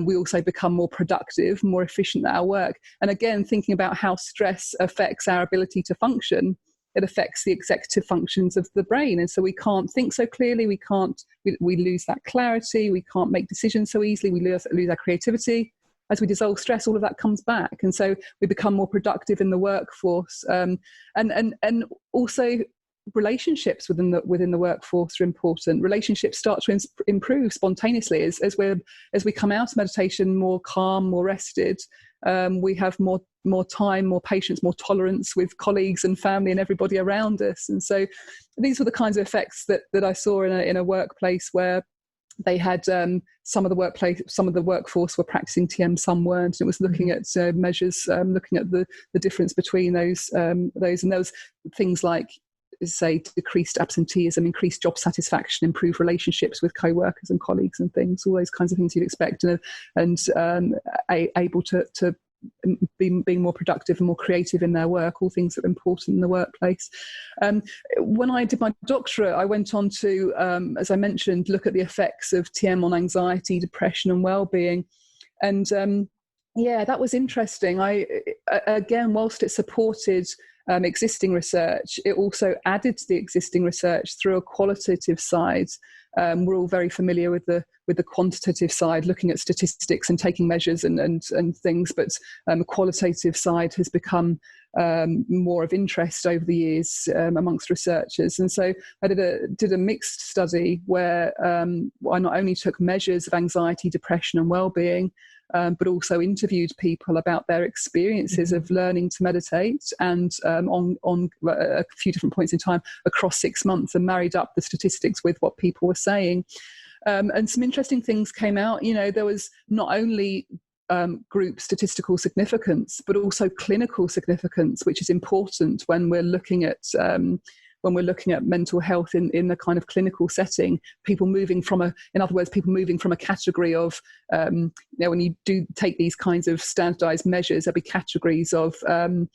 We also become more productive, more efficient at our work. And again, thinking about how stress affects our ability to function, it affects the executive functions of the brain. And so we can't think so clearly, we lose that clarity, we can't make decisions so easily, we lose our creativity. As we dissolve stress, all of that comes back. And so we become more productive in the workforce. And also relationships within the workforce are important. Relationships start to improve spontaneously as we come out of meditation more calm, more rested. We have more time, more patience, more tolerance with colleagues and family and everybody around us. And so these were the kinds of effects that I saw in a workplace where they had some of the workforce were practicing TM, some weren't. And it was looking at measures, looking at the difference between those, and there was things like, say, decreased absenteeism, increased job satisfaction, improved relationships with co-workers and colleagues and things, all those kinds of things you'd expect, and able to being more productive and more creative in their work, all things that are important in the workplace. When I did my doctorate, I went on to, as I mentioned, look at the effects of TM on anxiety, depression and well-being. And that was interesting. Again, whilst it supported existing research, it also added to the existing research through a qualitative side. We're all very familiar with the quantitative side, looking at statistics and taking measures and things, but the qualitative side has become more of interest over the years amongst researchers. And so I did a mixed study where I not only took measures of anxiety, depression and well-being, but also interviewed people about their experiences of learning to meditate, and on a few different points in time across 6 months, and married up the statistics with what people were saying. And some interesting things came out. There was not only group statistical significance, but also clinical significance, which is important when we're looking at mental health in the kind of clinical setting. People moving from a category of, when you do take these kinds of standardized measures, there'll be categories of a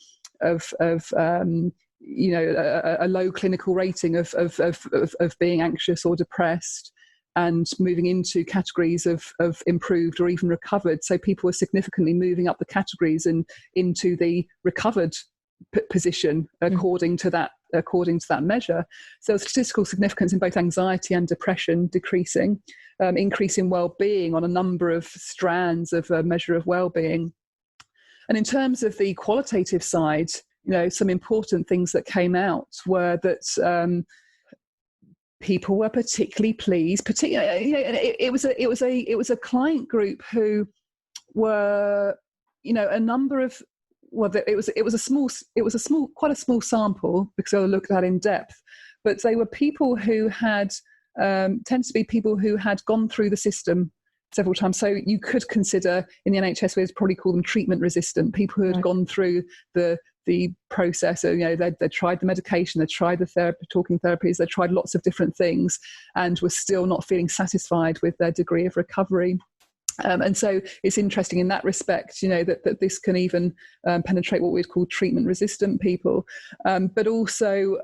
low clinical rating of being anxious or depressed, and moving into categories of improved or even recovered. So people were significantly moving up the categories and into the recovered position according to that measure. So statistical significance in both anxiety and depression decreasing, increase in well-being on a number of strands of a measure of well-being. And in terms of the qualitative side, some important things that came out were that people were particularly pleased. It was a client group who were, a number of. Well, it was quite a small sample, because I looked at in depth, but they were people who had tend to be people who had gone through the system several times. So you could consider, in the NHS, we'd probably call them treatment resistant, people who had gone through the process. So, they tried the medication, they tried the talking therapies, they tried lots of different things, and were still not feeling satisfied with their degree of recovery. And so it's interesting in that respect, that this can even penetrate what we'd call treatment resistant people. But also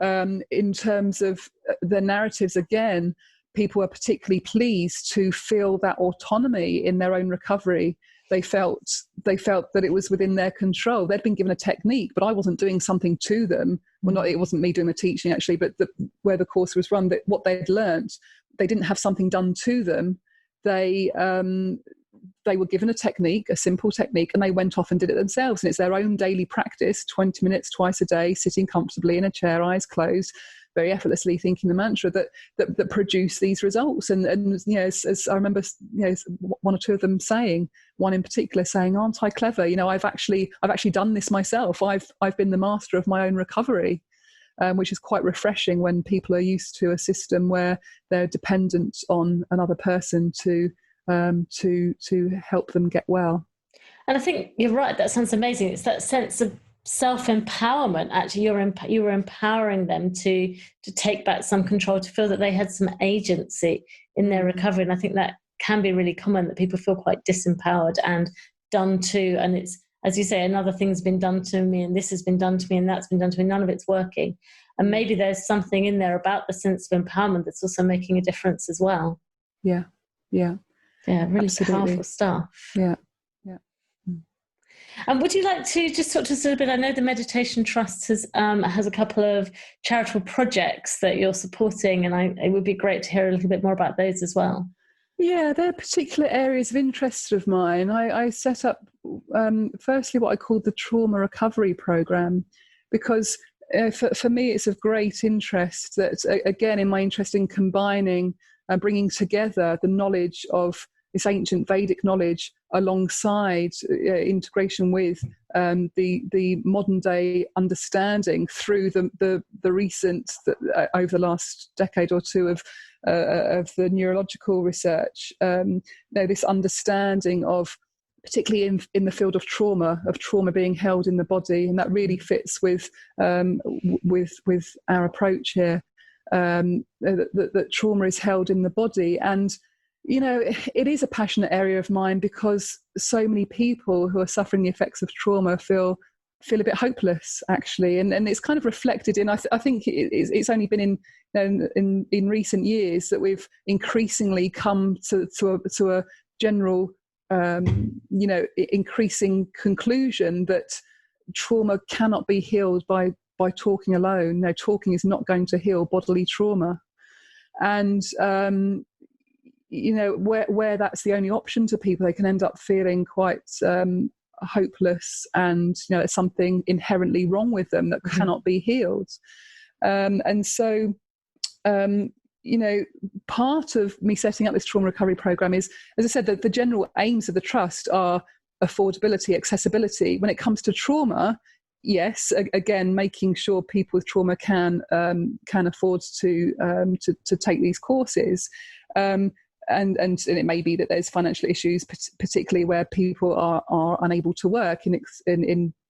in terms of the narratives, again, people were particularly pleased to feel that autonomy in their own recovery. They felt that it was within their control. They'd been given a technique, but I wasn't doing something to them. Well, it wasn't me doing the teaching actually, but where the course was run, that what they'd learnt, they didn't have something done to them. They were given a technique, a simple technique, and they went off and did it themselves. And it's their own daily practice, 20 minutes twice a day, sitting comfortably in a chair, eyes closed, very effortlessly thinking the mantra that produced these results. And as I remember, one or two of them saying, one in particular saying, "Aren't I clever? I've actually done this myself. I've been the master of my own recovery." Which is quite refreshing when people are used to a system where they're dependent on another person to help them get well. And I think you're right. That sounds amazing. It's that sense of self-empowerment. Actually, you were empowering them to take back some control, to feel that they had some agency in their recovery. And I think that can be really common, that people feel quite disempowered and done to. And it's, as you say, another thing's been done to me, and this has been done to me, and that's been done to me. None of it's working. And maybe there's something in there about the sense of empowerment that's also making a difference as well. Yeah. Really Absolutely. Powerful stuff. Yeah. And would you like to just talk to us a little bit? I know the Meditation Trust has a couple of charitable projects that you're supporting, and it would be great to hear a little bit more about those as well. Yeah, they're particular areas of interest of mine. I set up, firstly, what I called the Trauma Recovery Programme, because for me it's of great interest that, again, in my interest in combining and bringing together the knowledge of this ancient Vedic knowledge alongside integration with the modern day understanding through the recent, over the last decade or two of the neurological research, this understanding of, particularly in the field of trauma being held in the body, and that really fits with our approach here. That trauma is held in the body, and it is a passionate area of mine, because so many people who are suffering the effects of trauma feel a bit hopeless, actually, and it's kind of reflected in. I think it's only been in recent years that we've increasingly come to a general, increasing conclusion that trauma cannot be healed by talking alone. No, talking is not going to heal bodily trauma, and where that's the only option to people, they can end up feeling quite hopeless, and there's something inherently wrong with them that cannot be healed. And so part of me setting up this trauma recovery program is, as I said, that the general aims of the trust are affordability, accessibility. When it comes to trauma, yes, again, making sure people with trauma can afford to take these courses. And it may be that there's financial issues, particularly where people are unable to work in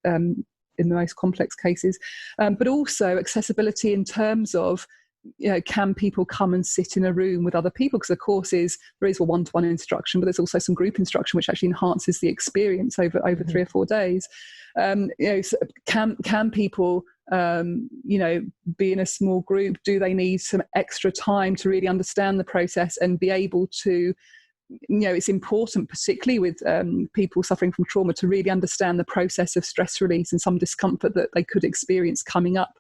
the most complex cases, but also accessibility in terms of, can people come and sit in a room with other people? Because the courses, there is a one-to-one instruction, but there's also some group instruction which actually enhances the experience over 3 or 4 days. So can people be in a small group? Do they need some extra time to really understand the process and be able to, it's important, particularly with people suffering from trauma, to really understand the process of stress release and some discomfort that they could experience coming up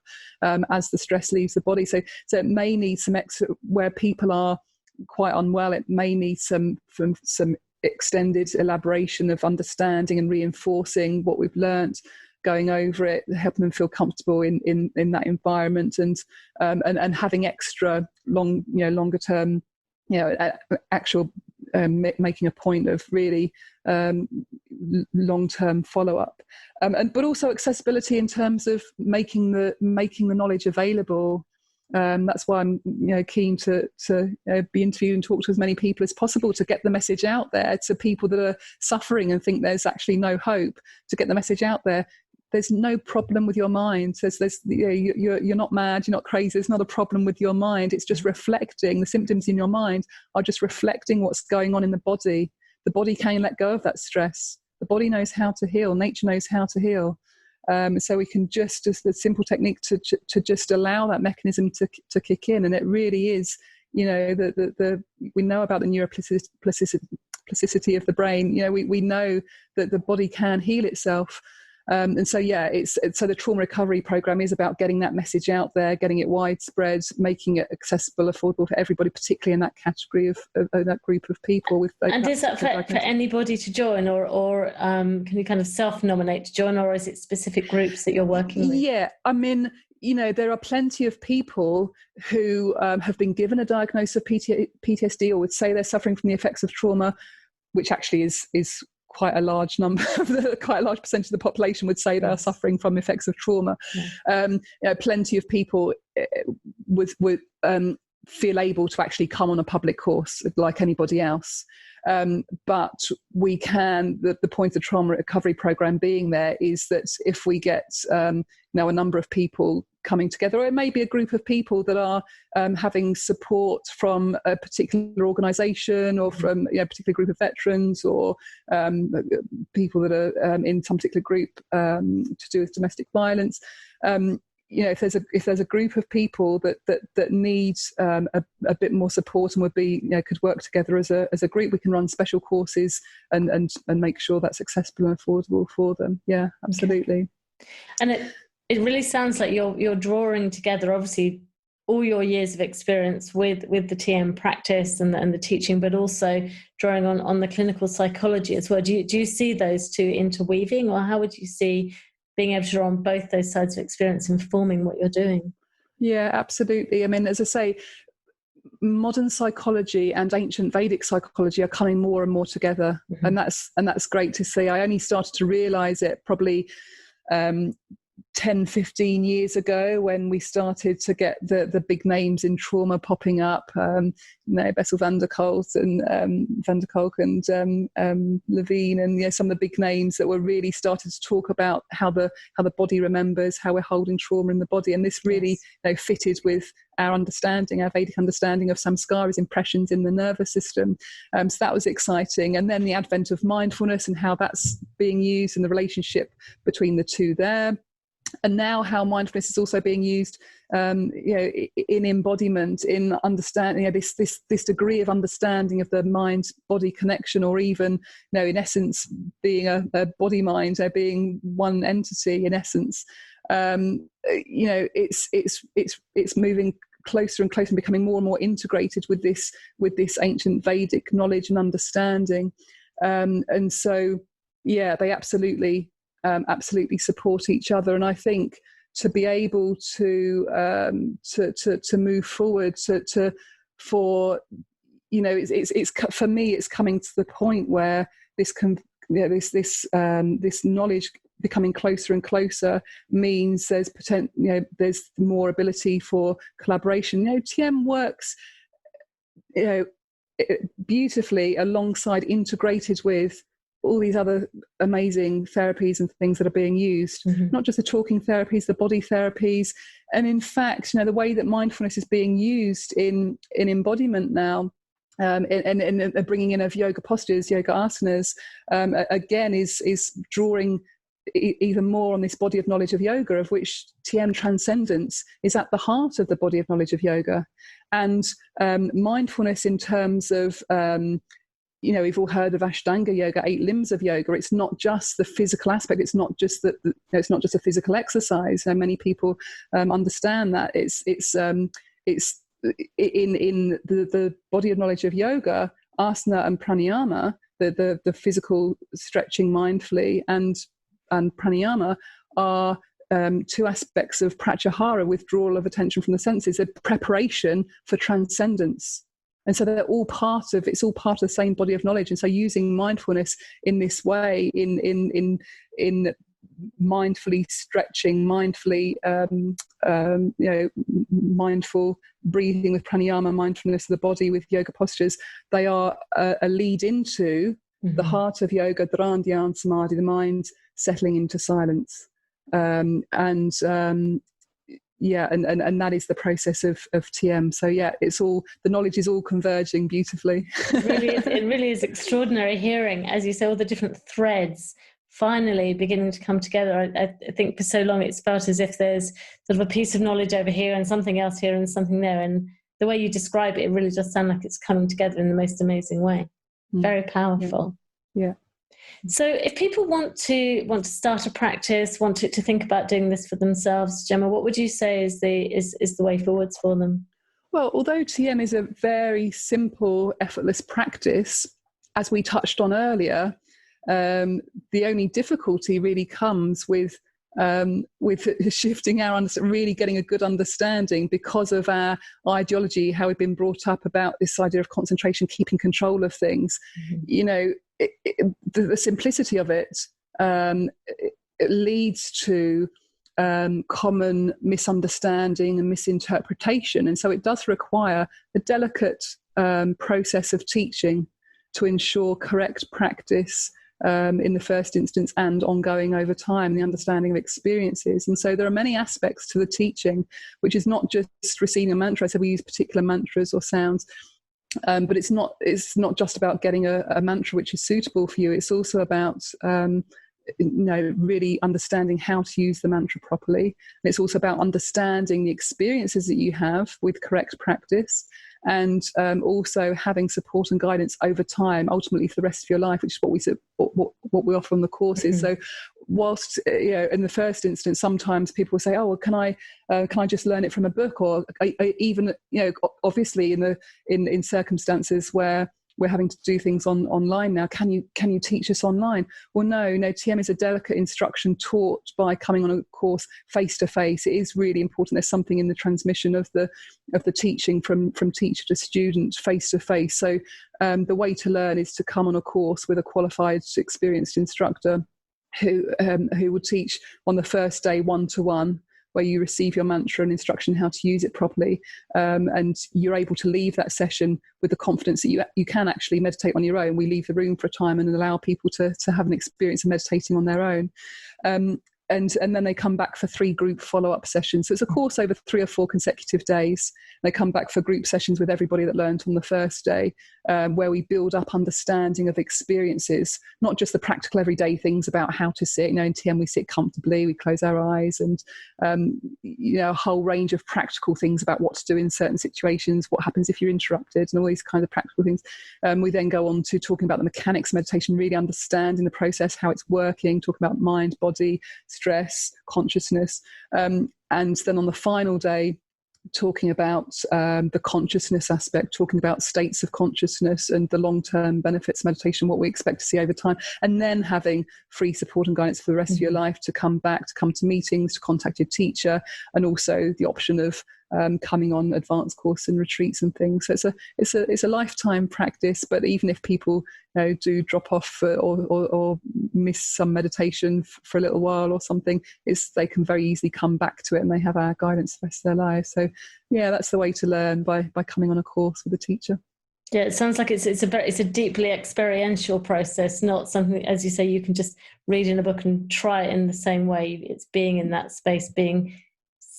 as the stress leaves the body. So it may need some extra, where people are quite unwell, it may need some extended elaboration of understanding and reinforcing what we've learnt, going over it, helping them feel comfortable in that environment, and having extra longer term, actual making a point of really long-term follow-up, but also accessibility in terms of making the knowledge available. That's why I'm keen to be interviewed and talk to as many people as possible, to get the message out there to people that are suffering and think there's actually no hope, to get the message out there. There's no problem with your mind. You're not mad, you're not crazy. There's not a problem with your mind. It's just reflecting. The symptoms in your mind are just reflecting what's going on in the body. The body can let go of that stress. The body knows how to heal. Nature knows how to heal. So we can just the simple technique to just allow that mechanism to kick in. And it really is, we know about the neuroplasticity of the brain. We know that the body can heal itself. And so, so the trauma recovery program is about getting that message out there, getting it widespread, making it accessible, affordable for everybody, particularly in that category of that group of people. And is that for anybody to join, or can you kind of self-nominate to join, or is it specific groups that you're working with? Yeah, I mean, there are plenty of people who have been given a diagnosis of PTSD, or would say they're suffering from the effects of trauma, which actually is quite a large number, quite a large percentage of the population would say they are suffering from effects of trauma. Plenty of people would feel able to actually come on a public course like anybody else. But we can, the point of the trauma recovery program being there is that if we get a number of people coming together, or it may be a group of people that are having support from a particular organisation, or from a particular group of veterans, or people that are in some particular group to do with domestic violence. If there's a group of people that needs a bit more support and would be could work together as a group, we can run special courses and make sure that's accessible and affordable for them. Yeah, absolutely. Okay. And it really sounds like you're drawing together, obviously, all your years of experience with the TM practice and the teaching, but also drawing on the clinical psychology as well. Do you see those two interweaving, or how would you see being able to draw on both those sides of experience informing what you're doing? Yeah, absolutely. I mean, as I say, modern psychology and ancient Vedic psychology are coming more and more together, and that's great to see. I only started to realise it probably 10, 15 years ago, when we started to get the big names in trauma popping up, Bessel van der Kolk and Levine, and some of the big names that were really started to talk about how the body remembers, how we're holding trauma in the body, and this really fitted with our understanding, our Vedic understanding of samskaras, impressions in the nervous system. So that was exciting. And then the advent of mindfulness and how that's being used and the relationship between the two there. And now how mindfulness is also being used, in embodiment, in understanding, this degree of understanding of the mind-body connection, or even, in essence, being a body-mind, being one entity in essence. It's moving closer and closer and becoming more and more integrated with this ancient Vedic knowledge and understanding. And so, they absolutely support each other. And I think to be able to move forward, it's for me, it's coming to the point where this knowledge becoming closer and closer means there's there's more ability for collaboration. TM works beautifully alongside, integrated with all these other amazing therapies and things that are being used, not just the talking therapies, the body therapies. And in fact, the way that mindfulness is being used in embodiment now, and bringing in of yoga postures, yoga asanas, again, is drawing even more on this body of knowledge of yoga, of which TM transcendence is at the heart of the body of knowledge of yoga. And mindfulness in terms of, we've all heard of Ashtanga yoga, 8 limbs of yoga. It's not just the physical aspect. It's not just that. It's not just a physical exercise. Many people understand that it's in the body of knowledge of yoga, asana and pranayama, the physical stretching mindfully, and pranayama are 2 aspects of pratyahara, withdrawal of attention from the senses, a preparation for transcendence. And so they're all part of the same body of knowledge. And so using mindfulness in this way, in mindfully stretching, mindfully, mindful breathing with pranayama, mindfulness of the body with yoga postures, they are a lead into the heart of yoga, dhyan, dhyan, samadhi, the mind settling into silence. And that is the process of TM. So it's all, the knowledge is all converging beautifully. It really is extraordinary hearing, as you say, all the different threads finally beginning to come together. I think for so long it's felt as if there's sort of a piece of knowledge over here and something else here and something there. And the way you describe it, it really does sound like it's coming together in the most amazing way. Very powerful. Yeah. So if people want to start a practice, want to think about doing this for themselves, Gemma, what would you say is the way forwards for them? Well, although TM is a very simple, effortless practice, as we touched on earlier, the only difficulty really comes with shifting our understanding, really getting a good understanding, because of our ideology, how we've been brought up about this idea of concentration, keeping control of things. The simplicity of it leads to common misunderstanding and misinterpretation. And so it does require a delicate process of teaching to ensure correct practice in the first instance and ongoing over time, the understanding of experiences. And so there are many aspects to the teaching, which is not just receiving a mantra. I said we use particular mantras or sounds. But it's not just about getting a mantra which is suitable for you. It's also about really understanding how to use the mantra properly. And it's also about understanding the experiences that you have with correct practice, and also having support and guidance over time, ultimately for the rest of your life, which is what we offer on the courses. So whilst in the first instance, sometimes people will say, "Oh, well, can I just learn it from a book?" Or even obviously in circumstances where we're having to do things online now, can you teach us online? Well, no, TM is a delicate instruction taught by coming on a course face to face. It is really important. There's something in the transmission of the teaching from teacher to student face to face. So the way to learn is to come on a course with a qualified, experienced instructor. who will teach on the first day 1-to-1, where you receive your mantra and instruction how to use it properly, and you're able to leave that session with the confidence that you can actually meditate on your own. We leave the room for a time and allow people to have an experience of meditating on their own. And then they come back for 3 group follow-up sessions. So it's a course over 3 or 4 consecutive days. They come back for group sessions with everybody that learned on the first day, where we build up understanding of experiences, not just the practical everyday things about how to sit. In TM we sit comfortably, we close our eyes, and a whole range of practical things about what to do in certain situations, what happens if you're interrupted, and all these kinds of practical things. We then go on to talking about the mechanics of meditation, really understanding the process, how it's working, talking about mind, body, stress, consciousness, and then on the final day talking about the consciousness aspect, talking about states of consciousness and the long-term benefits of meditation, what we expect to see over time, and then having free support and guidance for the rest of your life to come back, to come to meetings, to contact your teacher, and also the option of coming on advanced course and retreats and things. So it's a lifetime practice. But even if people do drop off or miss some meditation for a little while or something, they can very easily come back to it, and they have our guidance the rest of their lives. So yeah, that's the way to learn, by coming on a course with a teacher. Yeah, it sounds like it's a deeply experiential process, not something, as you say, you can just read in a book and try it in the same way. It's being in that space, being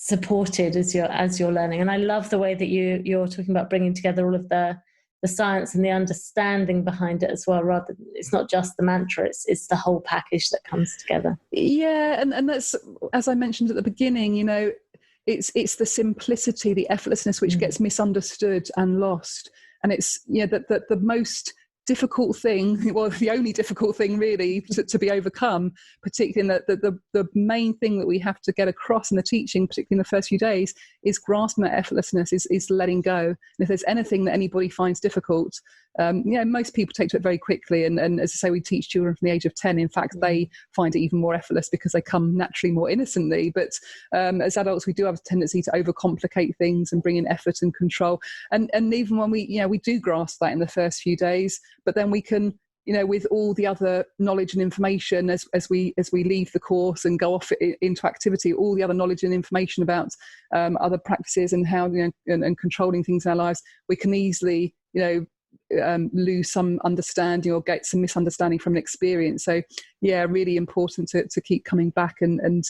supported as you're learning. And I love the way that you're talking about bringing together all of the science and the understanding behind it as well. Rather, it's not just the mantra; it's the whole package that comes together. Yeah, and that's, as I mentioned at the beginning, it's the simplicity, the effortlessness which gets misunderstood and lost. And it's that the most difficult thing, well, the only difficult thing really to be overcome, particularly in the main thing that we have to get across in the teaching, particularly in the first few days, is grasping that effortlessness, is letting go. And if there's anything that anybody finds difficult, most people take to it very quickly. And as I say, we teach children from the age of 10. In fact, they find it even more effortless because they come naturally more innocently. But as adults, we do have a tendency to overcomplicate things and bring in effort and control. And even when we do grasp that in the first few days, but then we can, with all the other knowledge and information as we leave the course and go off into activity, all the other knowledge and information about other practices and how and controlling things in our lives, we can easily lose some understanding or get some misunderstanding from an experience. So yeah, really important to keep coming back and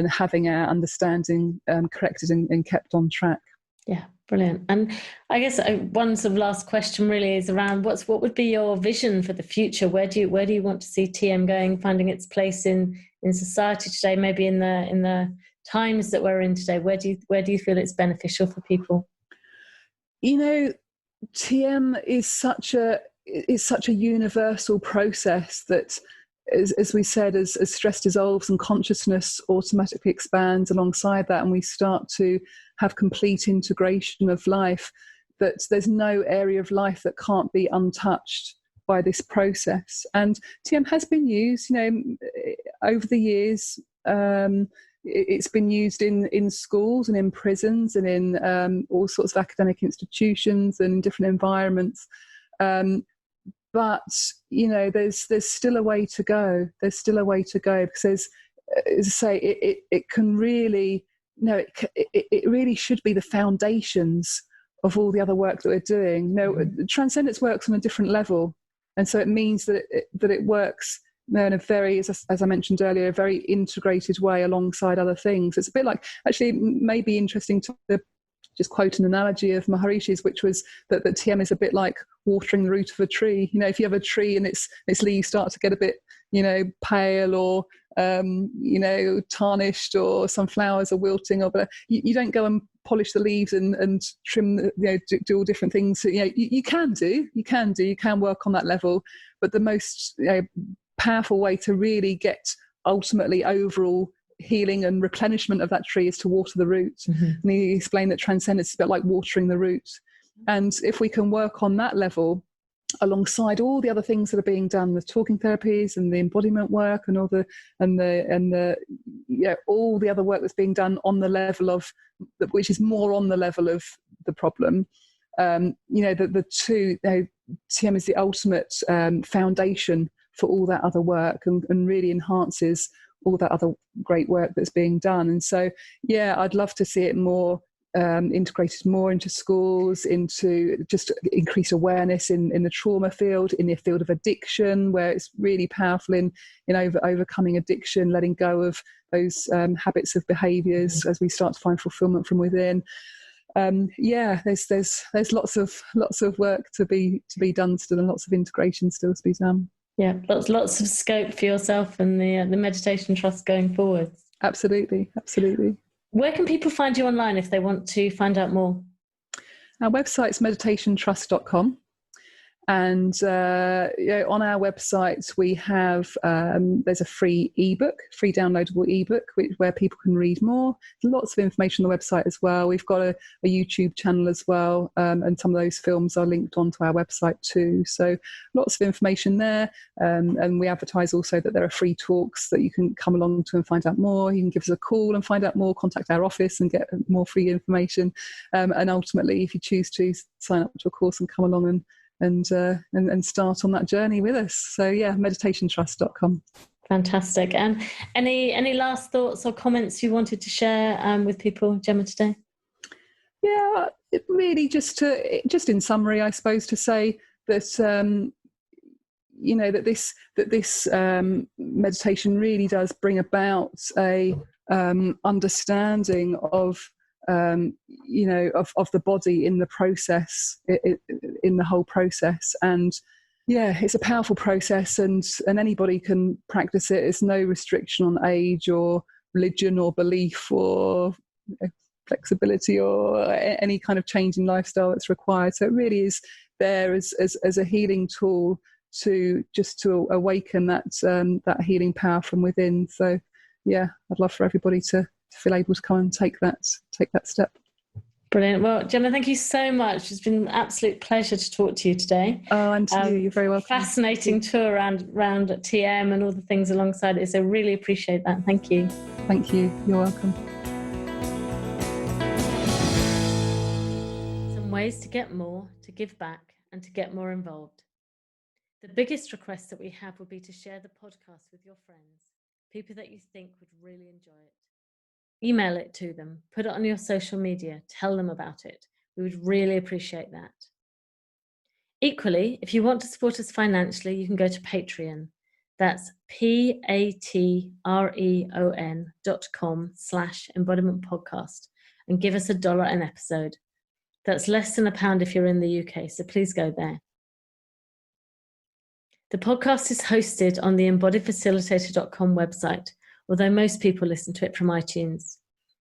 having our understanding corrected and kept on track. Yeah, brilliant. And I guess one sort of last question really is around what would be your vision for the future? Where do you want to see TM going, finding its place in society today, maybe in the times that we're in today? Where do you feel it's beneficial for people? TM is such a universal process that, as we said, as stress dissolves and consciousness automatically expands alongside that, and we start to have complete integration of life, that there's no area of life that can't be untouched by this process. And TM has been used, over the years. It's been used in schools and in prisons and in all sorts of academic institutions and different environments. But there's still a way to go. There's still a way to go, because as I say, it can really, it really should be the foundations of all the other work that we're doing. Transcendence works on a different level, and so it means that it works in a very, as I mentioned earlier, a very integrated way alongside other things. It's a bit like, actually, it may be interesting to just quote an analogy of Maharishi's, which was that TM is a bit like watering the root of a tree. If you have a tree and its leaves start to get a bit, pale or, tarnished, or some flowers are wilting, or you don't go and polish the leaves and trim, do all different things. You can work on that level, but the most powerful way to really get ultimately overall healing and replenishment of that tree is to water the root. And he explained that transcendence is a bit like watering the root. And if we can work on that level alongside all the other things that are being done, the talking therapies and the embodiment work and all the all the other work that's being done on the level of, which is more on the level of the problem, the two, TM is the ultimate foundation for all that other work, and really enhances all that other great work that's being done. And so, yeah, I'd love to see it more integrated more into schools, into just increase awareness in the trauma field, in the field of addiction, where it's really powerful in overcoming addiction, letting go of those habits of behaviours as we start to find fulfilment from within. There's lots of work to be done still, and lots of integration still to be done. Yeah, lots of scope for yourself and the Meditation Trust going forward. Absolutely. Where can people find you online if they want to find out more? Our website's meditationtrust.com. And on our website, we have there's a free downloadable ebook, where people can read more. Lots of information on the website as well. We've got a YouTube channel as well, and some of those films are linked onto our website too. So lots of information there. And we advertise also that there are free talks that you can come along to and find out more. You can give us a call and find out more, contact our office and get more free information. And ultimately, if you choose to sign up to a course and come along and start on that journey with us. So yeah, meditationtrust.com. Fantastic. And any last thoughts or comments you wanted to share with people, Gemma, today? Yeah, it really just in summary, I suppose, to say that that this meditation really does bring about a understanding of the body in the process, in the whole process. And yeah, it's a powerful process, and anybody can practice it. There's no restriction on age or religion or belief or flexibility or any kind of change in lifestyle that's required. So it really is there as a healing tool to awaken that healing power from within. So yeah, I'd love for everybody to feel able to come and take that step. Brilliant. Well, Gemma, thank you so much. It's been an absolute pleasure to talk to you today. Oh, and to you. You're very welcome. Fascinating tour around TM and all the things alongside it. So really appreciate that. Thank you. Thank you. You're welcome. Some ways to get more, to give back, and to get more involved. The biggest request that we have would be to share the podcast with your friends, people that you think would really enjoy it. Email it to them, put it on your social media, tell them about it. We would really appreciate that. Equally, if you want to support us financially, you can go to Patreon. That's patreon.com/Embodiment Podcast and give us $1 an episode. That's less than £1 if you're in the UK, so please go there. The podcast is hosted on the embodiedfacilitator.com website, although most people listen to it from iTunes.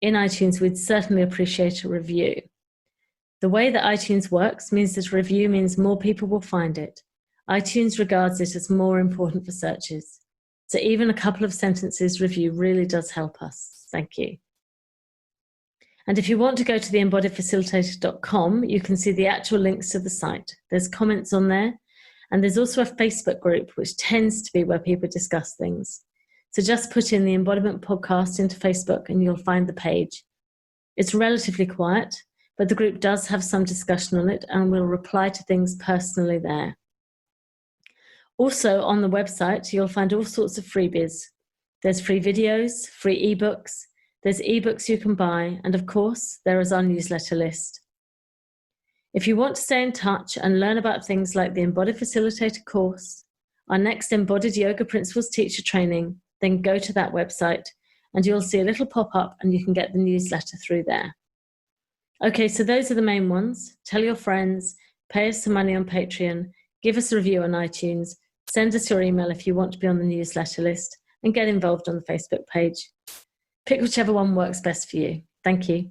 In iTunes, we'd certainly appreciate a review. The way that iTunes works means that a review means more people will find it. iTunes regards it as more important for searches. So even a couple of sentences review really does help us. Thank you. And if you want to go to the embodiedfacilitator.com, you can see the actual links to the site. There's comments on there. And there's also a Facebook group, which tends to be where people discuss things. So just put in the Embodiment Podcast into Facebook and you'll find the page. It's relatively quiet, but the group does have some discussion on it and will reply to things personally there. Also on the website, you'll find all sorts of freebies. There's free videos, free ebooks, there's ebooks you can buy, and of course, there is our newsletter list. If you want to stay in touch and learn about things like the Embodied Facilitator course, our next Embodied Yoga Principles teacher training, then go to that website and you'll see a little pop-up and you can get the newsletter through there. Okay, so those are the main ones. Tell your friends, pay us some money on Patreon, give us a review on iTunes, send us your email if you want to be on the newsletter list, and get involved on the Facebook page. Pick whichever one works best for you. Thank you.